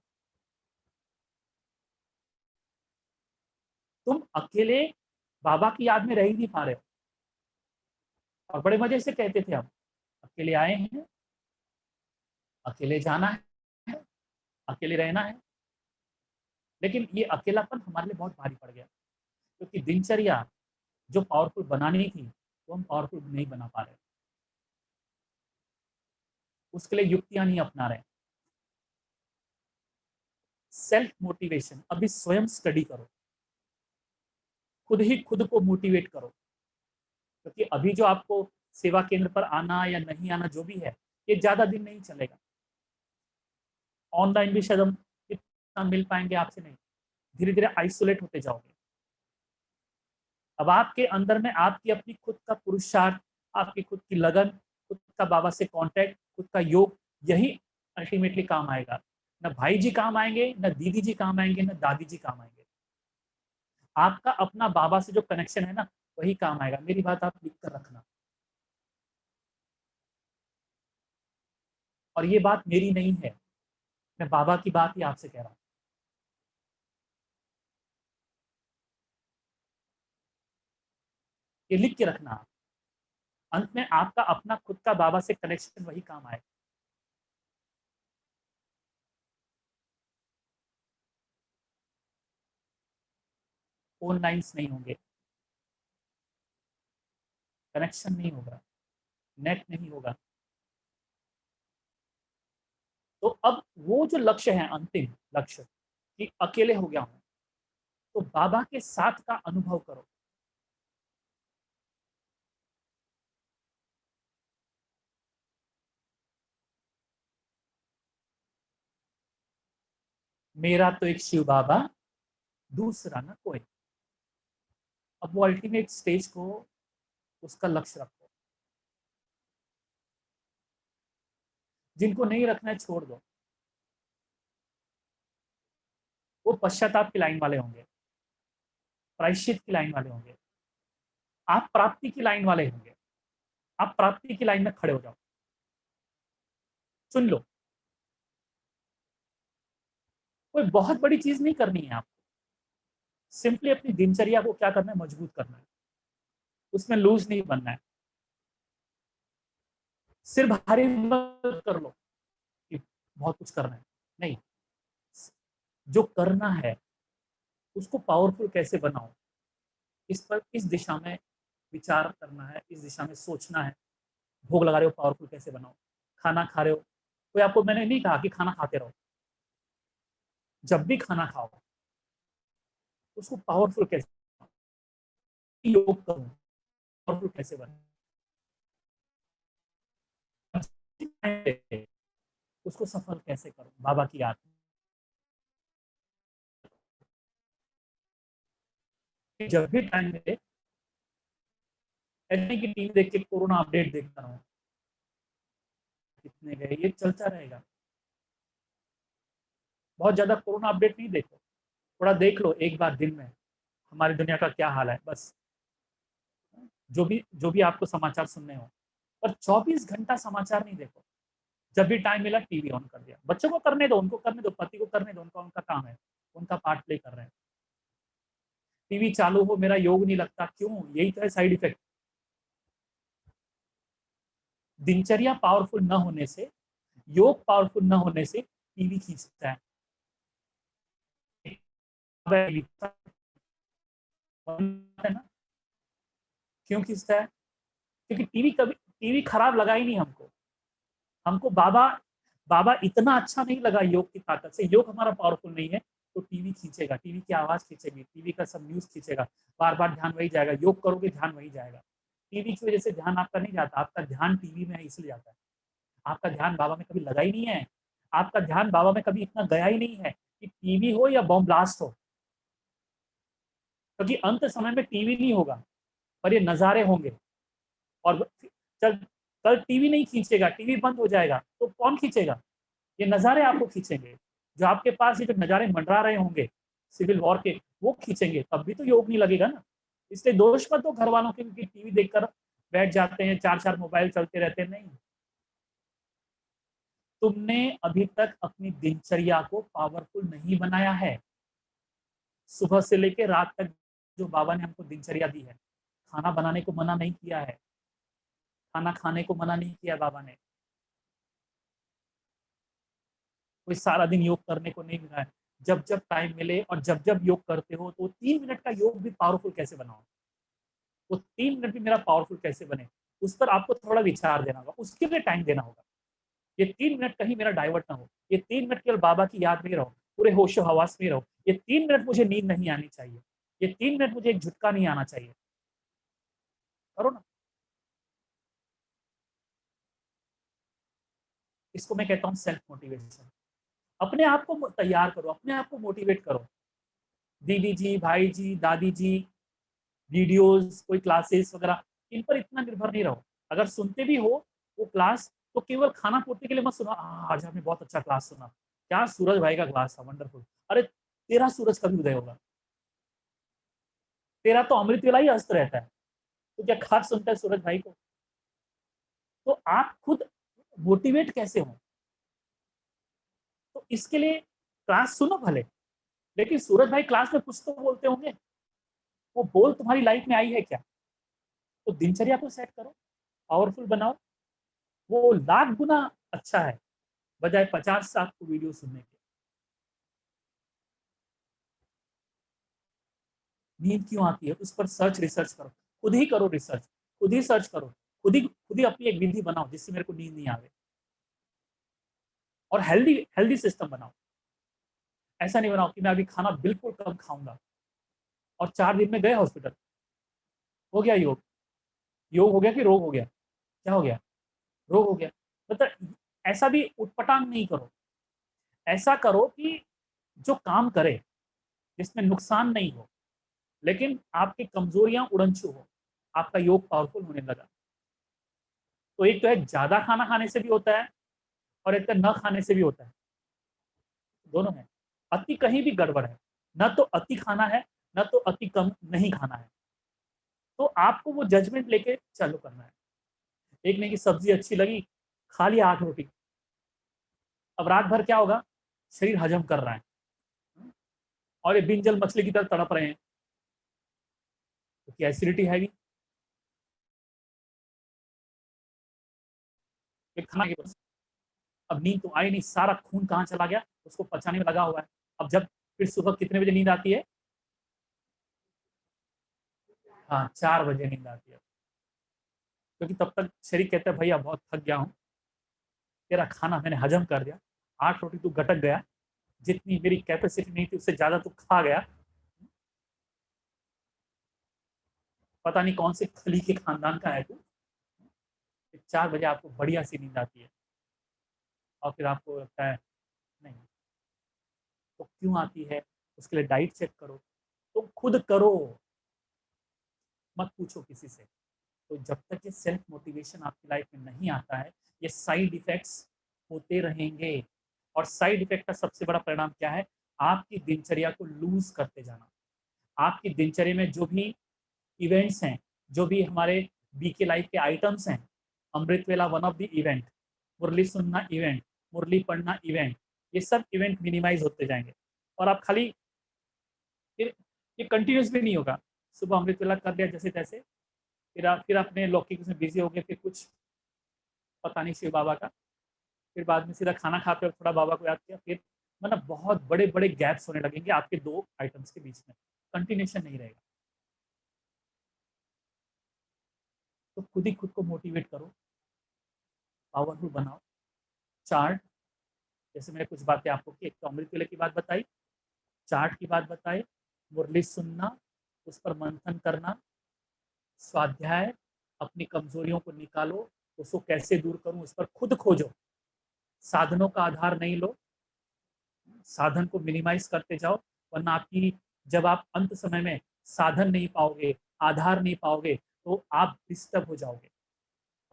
तुम अकेले बाबा की याद में रह ही नहीं पा रहे हो। और बड़े मजे से कहते थे हम, अकेले आए हैं, अकेले जाना है, अकेले रहना है। लेकिन ये अकेलापन हमारे लिए बहुत भारी पड़ गया, क्योंकि दिनचर्या जो पावरफुल बनानी थी, वो हम पावरफुल नहीं बना पा रहे, उसके लिए युक्तियां नहीं अपना रहे। सेल्फ मोटिवेशन, अभी स्वयं स्टडी करो, खुद ही खुद को मोटिवेट करो, क्योंकि अभी जो आपको सेवा केंद्र पर आना या नहीं आना जो भी है, ये ज्यादा दिन नहीं चलेगा। ऑनलाइन भी शायद हम इतना मिल पाएंगे आपसे नहीं, धीरे धीरे आइसोलेट होते जाओगे। अब आपके अंदर में आपकी अपनी खुद का पुरुषार्थ, आपकी खुद की लगन, खुद का बाबा से कांटेक्ट, खुद का योग, यही अल्टीमेटली काम आएगा। ना भाई जी काम आएंगे, ना दीदी जी काम आएंगे, ना दादी जी काम आएंगे। आपका अपना बाबा से जो कनेक्शन है ना, वही काम आएगा। मेरी बात आप लिख कर रखना। और ये बात मेरी नहीं है, मैं बाबा की बात ही आपसे कह रहा हूँ। ये लिख के रखना आप। अंत में आपका अपना खुद का बाबा से कनेक्शन वही काम आएगा। फोन लाइन्स नहीं होंगे, कनेक्शन नहीं होगा, नेट नहीं होगा। तो अब वो जो लक्ष्य है, अंतिम लक्ष्य कि अकेले हो गया हूं, तो बाबा के साथ का अनुभव करो। मेरा तो एक शिव बाबा, दूसरा ना कोई। अब वो अल्टीमेट स्टेज को, उसका लक्ष्य रखो। जिनको नहीं रखना है छोड़ दो, वो पश्चाताप की लाइन वाले होंगे, प्रायश्चित की लाइन वाले होंगे। आप प्राप्ति की लाइन वाले होंगे। आप प्राप्ति की लाइन में खड़े हो जाओ, चुन लो। कोई बहुत बड़ी चीज नहीं करनी है आपको, सिंपली अपनी दिनचर्या को क्या करना है, मजबूत करना है। उसमें लूज नहीं बनना है। सिर भारी मत कर लो कि बहुत कुछ करना है, नहीं। जो करना है उसको पावरफुल कैसे बनाओ, इस पर, इस दिशा में विचार करना है, इस दिशा में सोचना है। भोग लगा रहे हो, पावरफुल कैसे बनाओ। खाना खा रहे हो, कोई आपको, मैंने नहीं कहा कि खाना खाते रहो। जब भी खाना खाओ, उसको पावरफुल कैसे, योग करूं, पावरफुल कैसे बने, उसको सफल कैसे करूं बाबा की याद में। जब भी टाइम मिले, ऐसे की टीवी देख के कोरोना अपडेट देखता हूँ, कितने गए, ये चलता रहेगा। बहुत ज्यादा कोरोना अपडेट नहीं देखो, थोड़ा देख लो एक बार दिन में हमारी दुनिया का क्या हाल है, बस। जो भी आपको समाचार सुनने हो, पर 24 घंटा समाचार नहीं देखो। जब भी टाइम मिला टीवी ऑन कर दिया। बच्चों को करने दो, उनको करने दो, पति को करने दो, उनका उनका काम है, उनका पार्ट प्ले कर रहे हैं। टीवी चालू हो, मेरा योग नहीं लगता, क्यों? यही तो है साइड इफेक्ट। दिनचर्या पावरफुल न होने से, योग पावरफुल न होने से टीवी खींचता है। है ना? क्यों खींचता है? क्योंकि टीवी खराब लगा ही नहीं हमको। हमको बाबा बाबा इतना अच्छा नहीं लगा योग की ताकत से। योग हमारा पावरफुल नहीं है, तो टीवी खींचेगा, टीवी की आवाज खींचेगी, टीवी का सब न्यूज खींचेगा। बार बार ध्यान वही जाएगा, योग करोगे ध्यान वही जाएगा। टीवी की वजह से ध्यान आपका नहीं जाता, आपका ध्यान टीवी में है इसलिए जाता है। आपका ध्यान बाबा में कभी लगा ही नहीं है। आपका ध्यान बाबा में कभी इतना गया ही नहीं है कि टीवी हो या बॉम्ब ब्लास्ट हो। क्योंकि अंत समय में टीवी नहीं होगा, पर ये नजारे होंगे। और चल, कल टीवी नहीं खींचेगा, टीवी बंद हो जाएगा, तो कौन खींचेगा? ये नज़ारे आपको खींचेंगे। जो आपके पास ये जो नज़ारे मंडरा रहे होंगे सिविल वॉर के, वो खींचेंगे, तब भी तो योग नहीं लगेगा ना। इसलिए दोष मत दो घर वालों के, क्योंकि टीवी देखकर बैठ जाते हैं, चार चार मोबाइल चलते रहते हैं। नहीं, तुमने अभी तक अपनी दिनचर्या को पावरफुल नहीं बनाया है। सुबह से लेकर रात तक जो बाबा ने हमको दिनचर्या दी है, खाना बनाने को मना नहीं किया है, खाना खाने को मना नहीं किया बाबा ने, कोई सारा दिन योग करने को नहीं मिला है। जब जब टाइम मिले और जब जब योग करते हो, तो 3 मिनट का योग भी पावरफुल कैसे बनाओ, वो 3 मिनट भी मेरा पावरफुल कैसे बने, उस पर आपको थोड़ा विचार देना होगा, उसके लिए टाइम देना होगा। ये 3 मिनट कहीं मेरा डाइवर्ट ना हो, ये 3 मिनट केवल बाबा की याद में रहो, पूरे होशो हवास में रहो। ये 3 मिनट मुझे नींद नहीं आनी चाहिए, ये 3 मिनट मुझे एक झुटका नहीं आना चाहिए। करो ना। इसको मैं कहता हूँ सेल्फ मोटिवेशन। अपने आप को तैयार करो, अपने आप को मोटिवेट करो। दीदी जी, भाई जी, दादी जी, वीडियोस, कोई क्लासेस वगैरह, इन पर इतना निर्भर नहीं रहो। अगर सुनते भी हो वो क्लास, तो केवल खाना पूर्ति के लिए मत सुनो, आज हमने बहुत अच्छा क्लास सुना, क्या सूरज भाई का क्लास था, वंडरफुल। अरे तेरा सूरज कभी उदय होगा? तेरा तो अमृत वेला ही अस्त रहता है, तो क्या खास सुनता है सूरज भाई को? तो आप खुद मोटिवेट कैसे हो? तो इसके लिए क्लास सुनो भले, लेकिन सूरज भाई क्लास में कुछ तो बोलते होंगे, वो बोल तुम्हारी लाइफ में आई है क्या? तो दिनचर्या को सेट करो, पावरफुल बनाओ। वो लाख गुना अच्छा है बजाय 50-60 को वीडियो सुनने के। नींद क्यों आती है उस पर सर्च रिसर्च करो, खुद ही करो रिसर्च, खुद ही सर्च करो, खुद ही अपनी एक विधि बनाओ जिससे मेरे को नींद नहीं आवे। और हेल्दी हेल्दी सिस्टम बनाओ। ऐसा नहीं बनाओ कि मैं अभी खाना बिल्कुल कम खाऊंगा और 4 दिन में गए हॉस्पिटल, हो गया योग, योग हो गया कि रोग हो गया? क्या हो गया? रोग हो गया। मतलब ऐसा भी उटपटांग नहीं करो। ऐसा करो कि जो काम करे, जिसमें नुकसान नहीं हो, लेकिन आपकी कमजोरियां उड़नछू हो, आपका योग पावरफुल होने लगा। तो एक तो है ज्यादा खाना खाने से भी होता है, और एक तो न खाने से भी होता है, दोनों है। अति कहीं भी गड़बड़ है, न तो अति खाना है, न तो अति कम नहीं खाना है। तो आपको वो जजमेंट लेके चालू करना है। एक नहीं कि सब्जी अच्छी लगी, खा लिया 8 रोटी, अब रात भर क्या होगा? शरीर हजम कर रहा है और ये बिन जल मछली की तरह तड़प रहे हैं, क्योंकि एसिडिटी है भी। एक खाना के प्रति, अब नींद तो आई नहीं, सारा खून कहाँ चला गया, उसको पचाने में लगा हुआ है। अब जब फिर सुबह कितने बजे नींद आती है? हाँ, 4 बजे नींद आती है, क्योंकि तब तक शरीर कहता है भैया बहुत थक गया हूँ, तेरा खाना मैंने हजम कर दिया, 8 रोटी तू गटक गया, जितनी मेरी कैपेसिटी नहीं थी उससे ज्यादा तू खा गया, पता नहीं कौन से खली के खानदान का है तू। 4 बजे आपको बढ़िया सी नींद आती है, और फिर आपको लगता है नहीं। तो क्यों आती है? उसके लिए डाइट चेक करो, तो खुद करो, मत पूछो किसी से। तो जब तक ये सेल्फ मोटिवेशन आपकी लाइफ में नहीं आता है, ये साइड इफेक्ट्स होते रहेंगे। और साइड इफेक्ट का सबसे बड़ा परिणाम क्या है? आपकी दिनचर्या को लूज करते जाना। आपकी दिनचर्या में जो भी इवेंट्स हैं, जो भी हमारे बीके लाइफ के आइटम्स हैं, अमृत वेला वन ऑफ द इवेंट, मुरली सुनना इवेंट, मुरली पढ़ना इवेंट, ये सब इवेंट मिनिमाइज होते जाएंगे। और आप खाली फिर, ये कंटिन्यूस भी नहीं होगा। सुबह अमृत वेला कर लिया जैसे तैसे, फिर अपने लौकिक में बिजी हो गए, फिर कुछ पता नहीं शिव बाबा का, फिर बाद में सीधा खाना खाते और थोड़ा बाबा को याद किया, फिर मतलब बहुत बड़े बड़े गैप्स होने लगेंगे आपके दो आइटम्स के बीच में, कंटिन्यूशन नहीं रहेगा। तो खुद ही खुद को मोटिवेट करो, पावरफुल बनाओ। चार्ट, जैसे मैंने कुछ बातें आपको की, एक तो अमृत वेले की बात बताई, चार्ट की बात बताई, मुरली सुनना, उस पर मंथन करना, स्वाध्याय, अपनी कमजोरियों को निकालो, उसको कैसे दूर करूं उस पर खुद खोजो। साधनों का आधार नहीं लो, साधन को मिनिमाइज करते जाओ, वरना आपकी, जब आप अंत समय में साधन नहीं पाओगे, आधार नहीं पाओगे, तो आप डिस्टर्ब हो जाओगे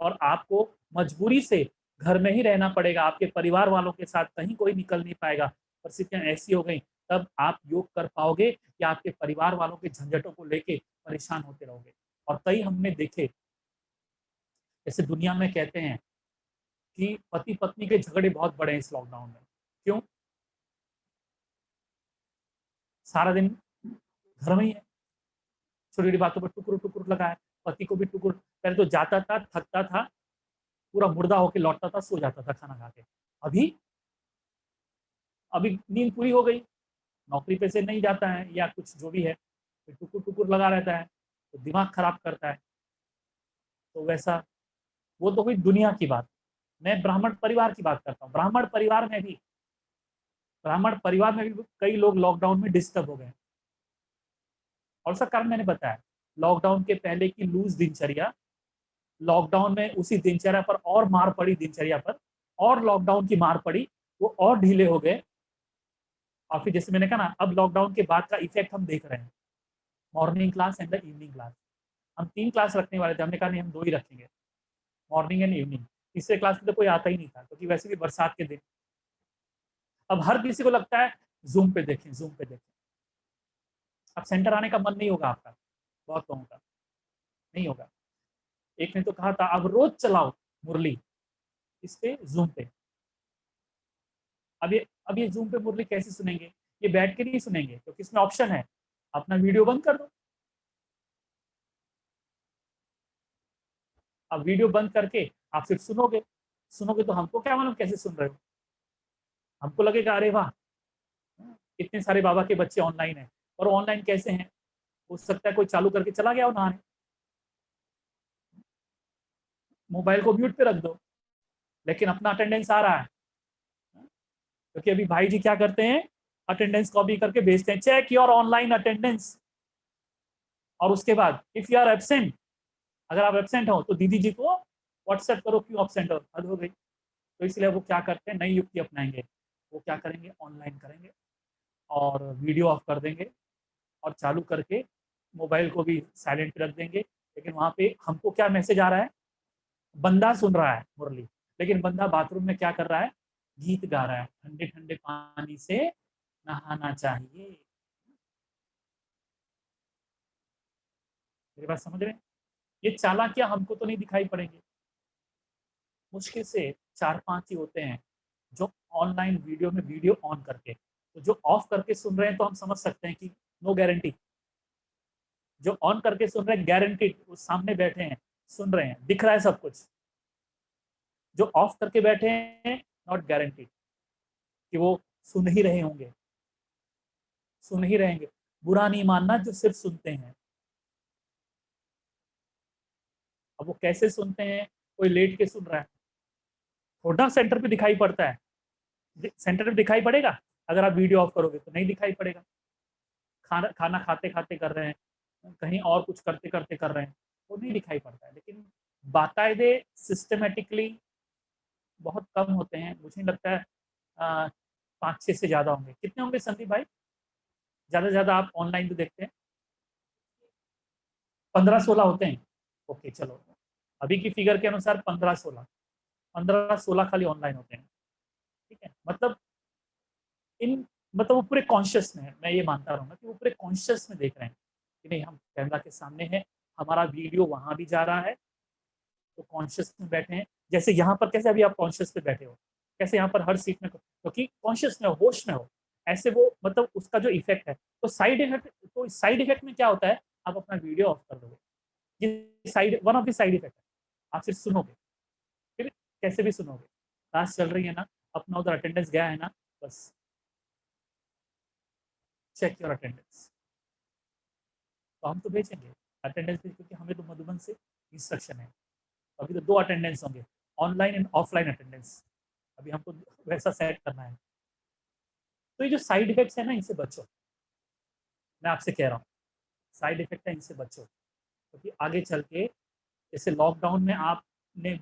और आपको मजबूरी से घर में ही रहना पड़ेगा, आपके परिवार वालों के साथ कहीं कोई निकल नहीं पाएगा। परिस्थितियां ऐसी हो गई, तब आप योग कर पाओगे या आपके परिवार वालों के झंझटों को लेके परेशान होते रहोगे। और कई हमने देखे, जैसे दुनिया में कहते हैं कि पति पत्नी के झगड़े बहुत बड़े हैं इस लॉकडाउन में। क्यों? सारा दिन घर में ही है, छोटी छोटी बातों पर टुकुर टुकुर लगा है। पति को भी टुकुर, पहले तो जाता था, थकता था, पूरा मुर्दा होके लौटता था, सो जाता था खाना खा के। अभी अभी नींद पूरी हो गई, नौकरी पे से नहीं जाता है या कुछ जो भी है, फिर टुकुर टुकुर लगा रहता है, तो दिमाग खराब करता है। तो वैसा, वो तो हुई दुनिया की बात। मैं ब्राह्मण परिवार की बात करता हूँ। ब्राह्मण परिवार में भी कई लोग लॉकडाउन में डिस्टर्ब हो गए, और उसका कारण मैंने बताया, लॉकडाउन के पहले की लूज दिनचर्या, लॉकडाउन में उसी दिनचर्या पर और मार पड़ी दिनचर्या पर, और लॉकडाउन की मार पड़ी, वो और ढीले हो गए, और फिर जैसे मैंने कहा ना, अब लॉकडाउन के बाद का इफेक्ट हम देख रहे हैं, morning class and the evening class. हम 3 क्लास रखने वाले थे, हमने कहा नहीं हम 2 ही रखेंगे, मॉर्निंग एंड इवनिंग। तीसरे क्लास में तो कोई आता ही नहीं था, क्योंकि वैसे भी बरसात के दिन। अब हर किसी को लगता है जूम पे देखें, जूम पे देखें। अब सेंटर आने का मन नहीं होगा आपका, बहुत लोगों का नहीं होगा। एक ने तो कहा था अब रोज चलाओ मुरली इस पे, जूम पे। अब ये जूम पे मुरली कैसे सुनेंगे? ये बैठ के नहीं सुनेंगे, क्योंकि इसमें ऑप्शन है अपना वीडियो बंद कर दो। अब वीडियो बंद करके आप सिर्फ सुनोगे, सुनोगे तो हमको क्या मालूम कैसे सुन रहे हो। हमको लगेगा अरे वाह, इतने सारे बाबा के बच्चे ऑनलाइन हैं। और ऑनलाइन कैसे हैं? हो सकता है कोई चालू करके चला गया हो नहाने, मोबाइल को म्यूट पे रख दो, लेकिन अपना अटेंडेंस आ रहा है। क्योंकि अभी भाई जी क्या करते हैं, अटेंडेंस कॉपी करके भेजते हैं, चेक योर ऑनलाइन अटेंडेंस। और उसके बाद इफ यू आर एब्सेंट, अगर आप एब्सेंट हो तो दीदी जी को व्हाट्सएप करो क्यों एब्सेंट हो, हद हो गई। तो इसलिए वो क्या करते हैं, नई युक्ति अपनाएंगे। वो क्या करेंगे, ऑनलाइन करेंगे और वीडियो ऑफ कर देंगे और चालू करके मोबाइल को भी साइलेंट पे रख देंगे। लेकिन वहाँ पे हमको क्या मैसेज आ रहा है, बंदा सुन रहा है मुरली, लेकिन बंदा बाथरूम में क्या कर रहा है, गीत गा रहा है, ठंडे ठंडे पानी से नहाना चाहिए। मेरी बात समझ रहे हैं? ये चालाकियां हमको तो नहीं दिखाई पड़ेंगे, मुश्किल से 4-5 ही होते हैं जो ऑनलाइन वीडियो में वीडियो ऑन करके, तो जो ऑफ करके सुन रहे हैं तो हम समझ सकते हैं कि नो गारंटी। जो ऑन करके सुन रहे हैं गारंटीड, वो सामने बैठे हैं, सुन रहे हैं, दिख रहा है सब कुछ। जो ऑफ करके बैठे हैं, नॉट गारंटीड कि वो सुन ही रहे होंगे, सुन ही रहेंगे। बुरा नहीं मानना जो सिर्फ सुनते हैं। अब वो कैसे सुनते हैं, कोई लेट के सुन रहा है, थोड़ा सेंटर पे दिखाई पड़ता है। सेंटर पे दिखाई पड़ेगा, अगर आप वीडियो ऑफ करोगे तो नहीं दिखाई पड़ेगा। खाना खाना खाते खाते कर रहे हैं, कहीं और कुछ करते करते कर रहे हैं, वो नहीं दिखाई पड़ता है। लेकिन बाकायदे सिस्टमेटिकली बहुत कम होते हैं, मुझे नहीं लगता है 5-6 से ज़्यादा होंगे। कितने होंगे संदीप भाई, ज़्यादा से ज़्यादा आप ऑनलाइन तो देखते हैं? 15-16 होते हैं। ओके चलो, अभी की फिगर के अनुसार 15-16 खाली ऑनलाइन होते हैं। ठीक है, मतलब इन मतलब वो पूरे कॉन्शियस में है, मैं ये मानता रहूँगा कि वो पूरे कॉन्शियस में देख रहे हैं कि नहीं हम कैमरा के सामने हैं, हमारा वीडियो वहाँ भी जा रहा है, तो कॉन्शियस में बैठे हैं। जैसे यहाँ पर कैसे अभी आप कॉन्शियस पे बैठे हो, कैसे यहाँ पर हर सीट में, क्योंकि कॉन्शियस में हो, होश में हो, ऐसे वो मतलब उसका जो इफेक्ट है। तो साइड इफेक्ट में क्या होता है, आप अपना वीडियो ऑफ कर दोगे, ये side one of the side effect है। आप सिर्फ सुनोगे, फिर कैसे भी सुनोगे, क्लास चल रही है ना, अपना उधर अटेंडेंस गया है ना, बस चेक योर अटेंडेंस। तो हम तो भेजेंगे अटेंडेंस भी, क्योंकि हमें तो मधुबन से इंस्ट्रक्शन है। अभी तो 2 अटेंडेंस होंगे, ऑनलाइन एंड ऑफलाइन अटेंडेंस। अभी हमको वैसा सेट करना है। तो ये जो साइड इफेक्ट्स है ना, इनसे बचो, मैं आपसे कह रहा हूँ, साइड इफेक्ट है, इनसे बचो। क्योंकि आगे चल के जैसे लॉकडाउन में आपने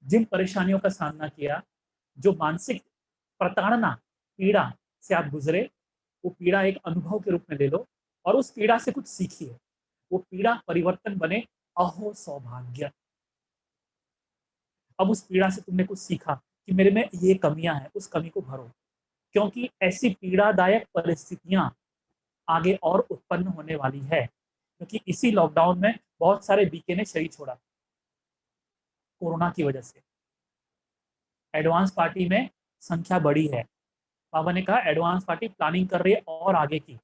जिन परेशानियों का सामना किया, जो मानसिक प्रताड़ना, पीड़ा से आप गुजरे, वो पीड़ा एक अनुभव के रूप में ले लो और उस पीड़ा से कुछ सीखिए। वो पीड़ा परिवर्तन बने, अहो सौभाग्य। अब उस पीड़ा से तुमने कुछ सीखा कि मेरे में ये कमियां हैं, उस कमी को भरो। क्योंकि ऐसी पीड़ादायक परिस्थितियां आगे और उत्पन्न होने वाली है, क्योंकि इसी लॉकडाउन में बहुत सारे बीके ने शरीर छोड़ा कोरोना की वजह से। एडवांस पार्टी में संख्या बढ़ी है। बाबा ने कहा एडवांस पार्टी प्लानिंग कर रही है और आगे की,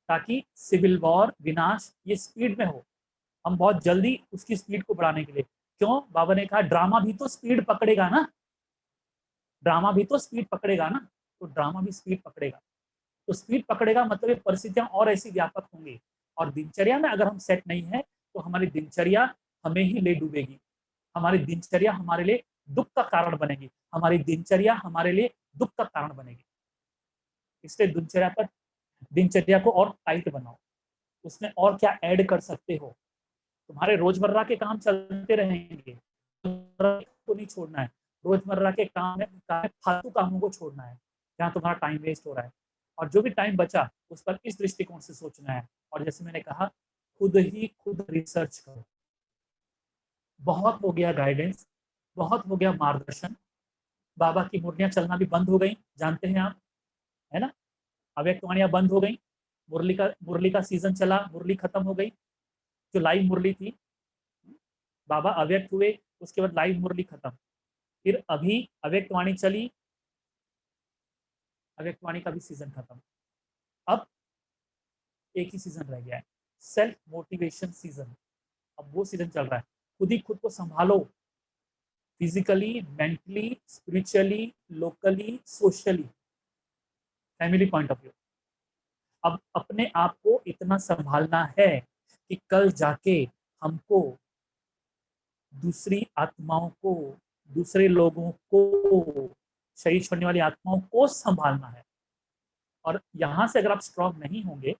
ताकि सिविल वॉर, विनाश ये स्पीड में हो। हम बहुत जल्दी उसकी स्पीड को बढ़ाने के लिए, क्यों, बाबा ने कहा ड्रामा भी तो स्पीड पकड़ेगा ना, ड्रामा भी तो स्पीड पकड़ेगा ना, तो ड्रामा भी स्पीड पकड़ेगा। तो स्पीड पकड़ेगा मतलब ये परिस्थितियां और ऐसी व्यापक होंगी, और दिनचर्या में अगर हम सेट नहीं है तो हमारी दिनचर्या हमें ही ले डूबेगी। हमारी दिनचर्या हमारे लिए दुख का कारण बनेगी, हमारी दिनचर्या हमारे लिए दुख का कारण बनेगी। इसलिए दिनचर्या को और टाइट बनाओ, उसमें और क्या ऐड कर सकते हो। तुम्हारे रोजमर्रा के काम चलते रहेंगे, को नहीं छोड़ना है। रोजमर्रा के काम में फालतू कामों को छोड़ना है जहाँ तुम्हारा टाइम वेस्ट हो रहा है, और जो भी टाइम बचा उस पर इस दृष्टिकोण से सोचना है। और जैसे मैंने कहा, खुद ही खुद रिसर्च करो। बहुत हो गया गाइडेंस, बहुत हो गया मार्गदर्शन। बाबा की मुरलियां चलना भी बंद हो गई, जानते हैं आप, है ना। अव्यक्तवाणियां बंद हो गई, मुरली का सीजन चला, मुरली खत्म हो गई, जो लाइव मुरली थी। बाबा अव्यक्त हुए, उसके बाद लाइव मुरली खत्म। फिर अभी अव्यक्तवाणी चली, अव्यक्तवाणी का भी सीजन खत्म। अब एक ही सीजन रह गया है, सेल्फ मोटिवेशन सीजन। अब वो सीजन चल रहा है। खुद ही खुद को संभालो, physically, mentally, spiritually, locally, socially, family point of view. अब अपने आप को इतना संभालना है कि कल जाके हमको दूसरी आत्माओं को, दूसरे लोगों को, शरीर छोड़ने वाली आत्माओं को संभालना है। और यहां से अगर आप स्ट्रांग नहीं होंगे,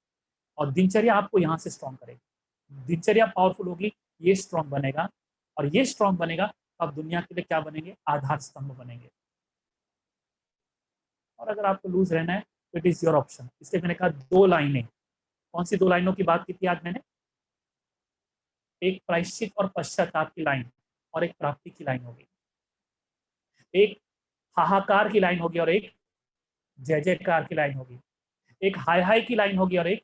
और दिनचर्या आपको यहां से स्ट्रांग करेगी, दिनचर्या पावरफुल होगी, ये स्ट्रांग बनेगा, और ये स्ट्रांग बनेगा तो आप दुनिया के लिए क्या बनेंगे, आधार स्तंभ बनेंगे। और अगर आपको लूज रहना है तो इट इज योर ऑप्शन। इसलिए मैंने कहा दो लाइनें। कौन सी दो लाइनों की बात की थी आज मैंने? एक प्रायश्चित और पश्चाताप की लाइन, और एक प्राप्ति की लाइन होगी। एक हाहाकार की लाइन होगी और एक जय जयकार की लाइन होगी। एक हाय हाय की लाइन होगी और एक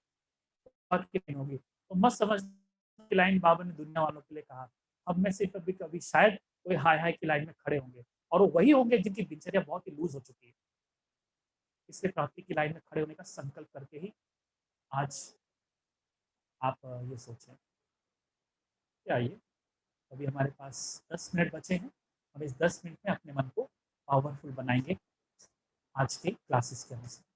की लाइन होगी। तो मत समझ की लाइन बाबा ने दुनिया वालों के लिए कहा। अब में से कभी कभी शायद कोई हाय हाय की लाइन में खड़े होंगे, और वो वही होंगे जिनकी दिनचर्या बहुत ही लूज हो चुकी है। इसलिए प्राप्ति की लाइन में खड़े होने का संकल्प करके ही आज आप ये सोचें। आइए, अभी हमारे पास 10 मिनट बचे हैं। हम इस 10 मिनट में अपने मन को पावरफुल बनाएंगे आज के क्लासेस के अनुसार।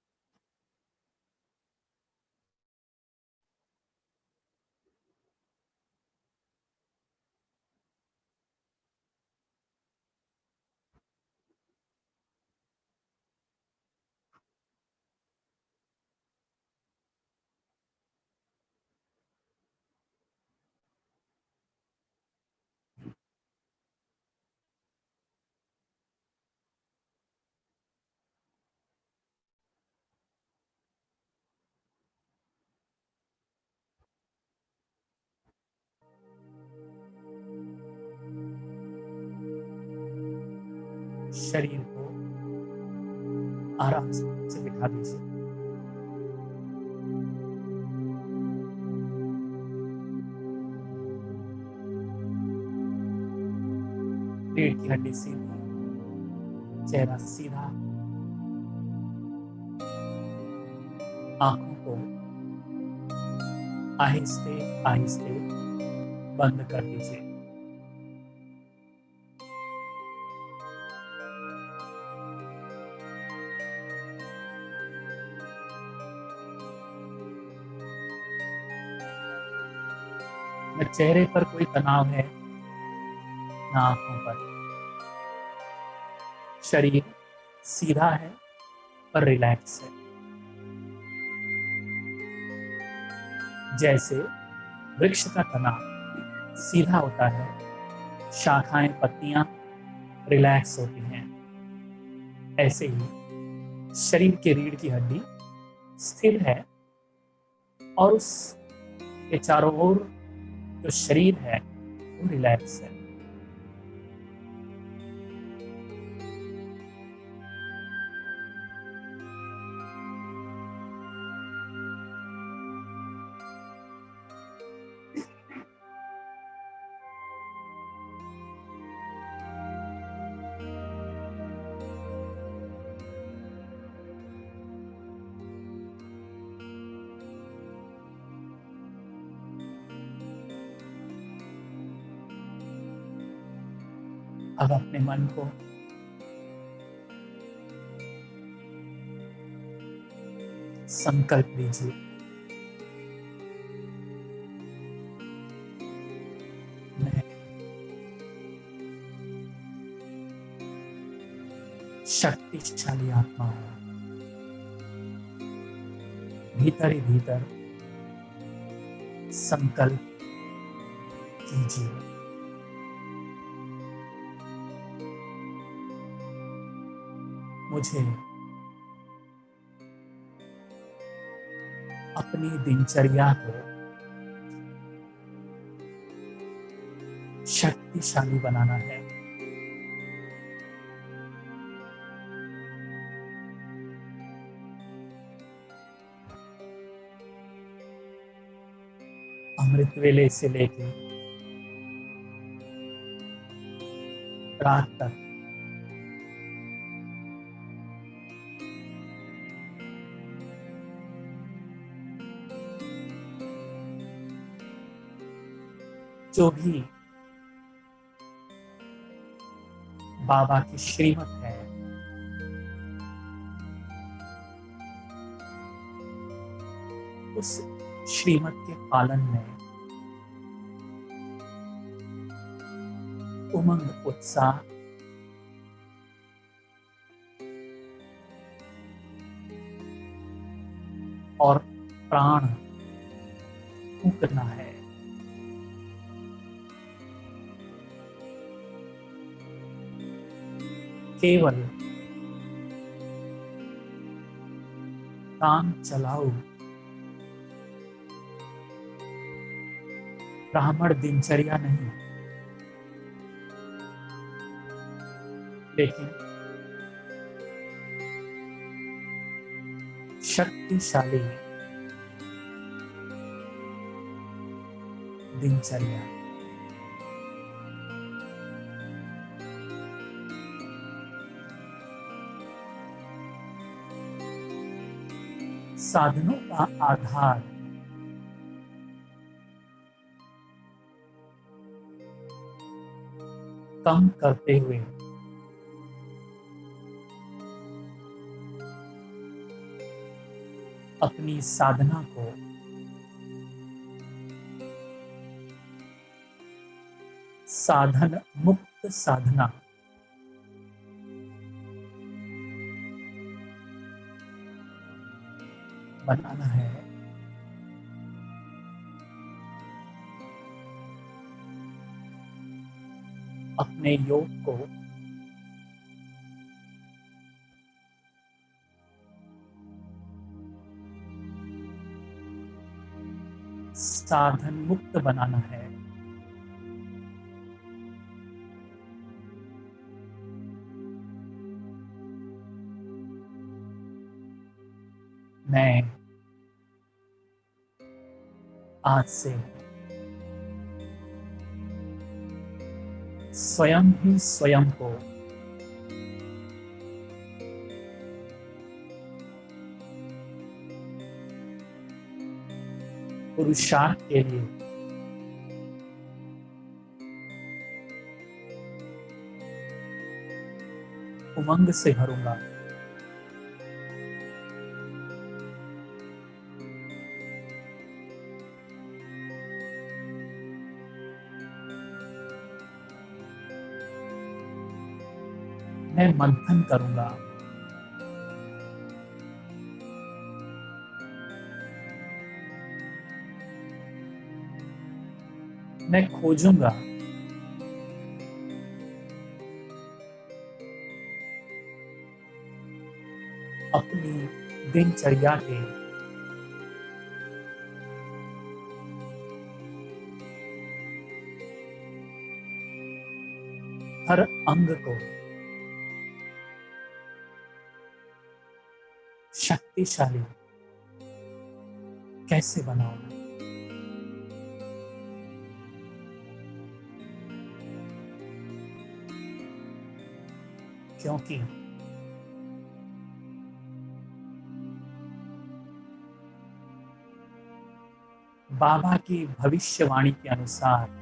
शरीर को आराम से बिठा दीजिए। पेट की हड्डी सीधी, चेहरा सीधा, आंखों को आहिस्ते आहिस्ते बंद कर दीजिए। न चेहरे पर कोई तनाव है, न आंखों पर। शरीर सीधा है पर रिलैक्स है। जैसे वृक्ष का तना सीधा होता है, शाखाएं, पत्तियां रिलैक्स होती हैं, ऐसे ही शरीर के रीढ़ की हड्डी स्थिर है, और उसके चारों ओर जो शरीर है वो रिलैक्स है। अब अपने मन को संकल्प दीजिए, मैं शक्तिशाली आत्मा हूं। भीतर ही भीतर संकल्प कीजिए। मुझे अपनी दिनचर्या को शक्तिशाली बनाना है। अमृत वेले से लेके रात तक जो भी बाबा की श्रीमत है, उस श्रीमत के पालन में उमंग, उत्साह और प्राण फूंकना है। केवल काम चलाओ ब्राह्मण दिनचर्या नहीं, लेकिन शक्तिशाली दिनचर्या। साधनों का आधार कम करते हुए अपनी साधना को साधन मुक्त साधना बनाना है। अपने योग को साधन मुक्त बनाना है। मैं आज से स्वयं ही स्वयं को पुरुषार्थ के लिए उमंग से भरूंगा। मैं मंथन करूंगा, मैं खोजूंगा, अपनी दिनचर्या के हर अंग को शक्तिशाली कैसे बनाऊं। क्योंकि बाबा की भविष्यवाणी के अनुसार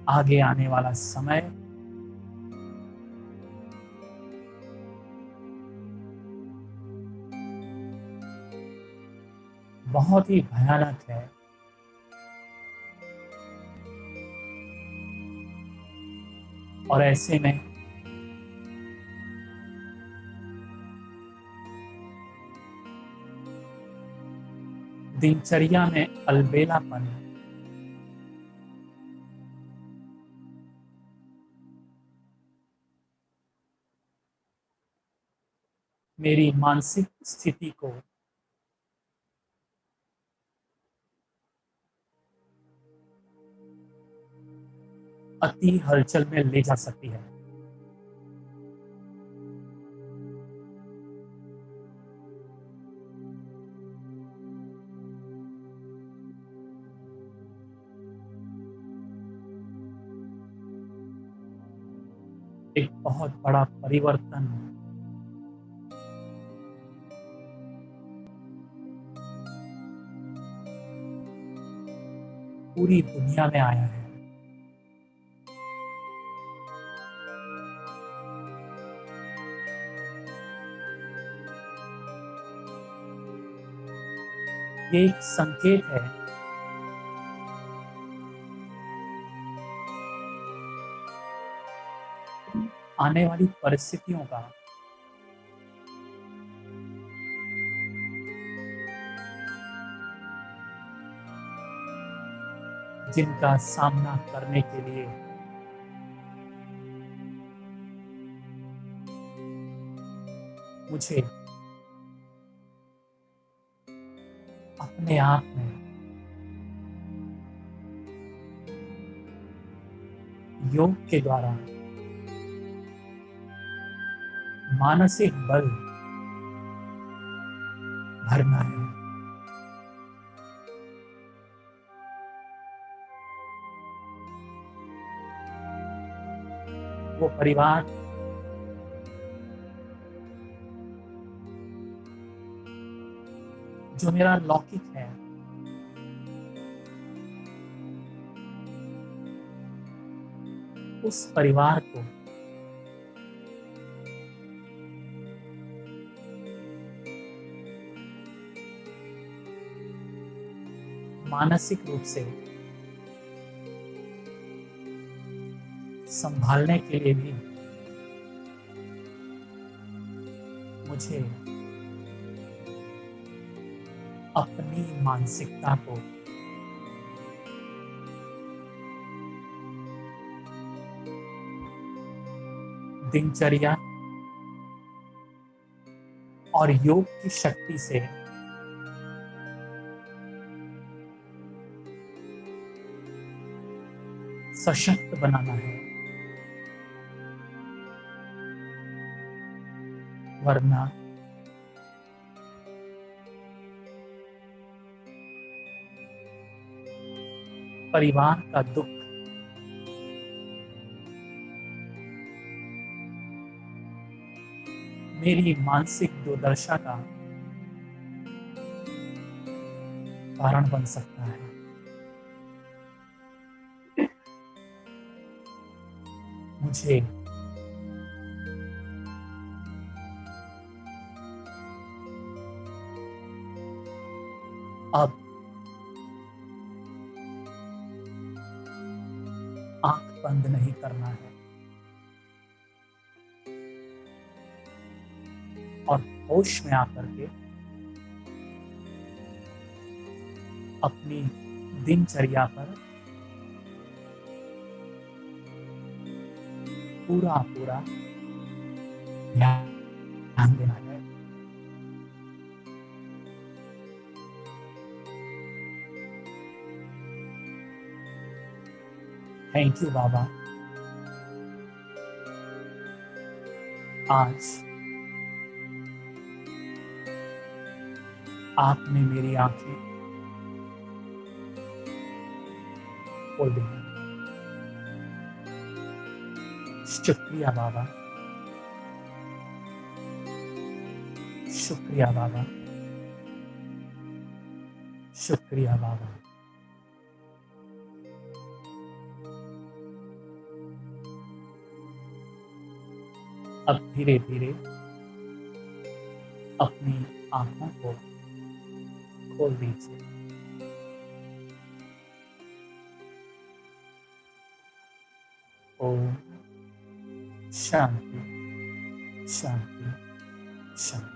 आगे आने वाला समय बहुत ही भयानक है। और ऐसे में दिनचर्या में अलबेलापन मेरी मानसिक स्थिति को अति हलचल में ले जा सकती है। एक बहुत बड़ा परिवर्तन पूरी दुनिया में आया है। ये एक संकेत है आने वाली परिस्थितियों का, जिनका सामना करने के लिए मुझे अपने आप में योग के द्वारा मानसिक बल भरना है। वो परिवार जो मेरा लौकिक है, उस परिवार को मानसिक रूप से संभालने के लिए भी मुझे अपनी मानसिकता को दिनचर्या और योग की शक्ति से सशक्त बनाना है, वरना परिवार का दुख मेरी मानसिक दुर्दशा का कारण बन सकता है। मुझे अब आंख बंद नहीं करना है और होश में आकर के अपनी दिनचर्या पर पूरा पूरा ध्यान देना है। थैंक यू बाबा। आज आपने मेरी आंखें खोल दी। शुक्रिया बाबा, शुक्रिया बाबा, शुक्रिया बाबा। अब धीरे धीरे अपनी आंखों को खोल दीजिए। ओम शांति शांति शांति।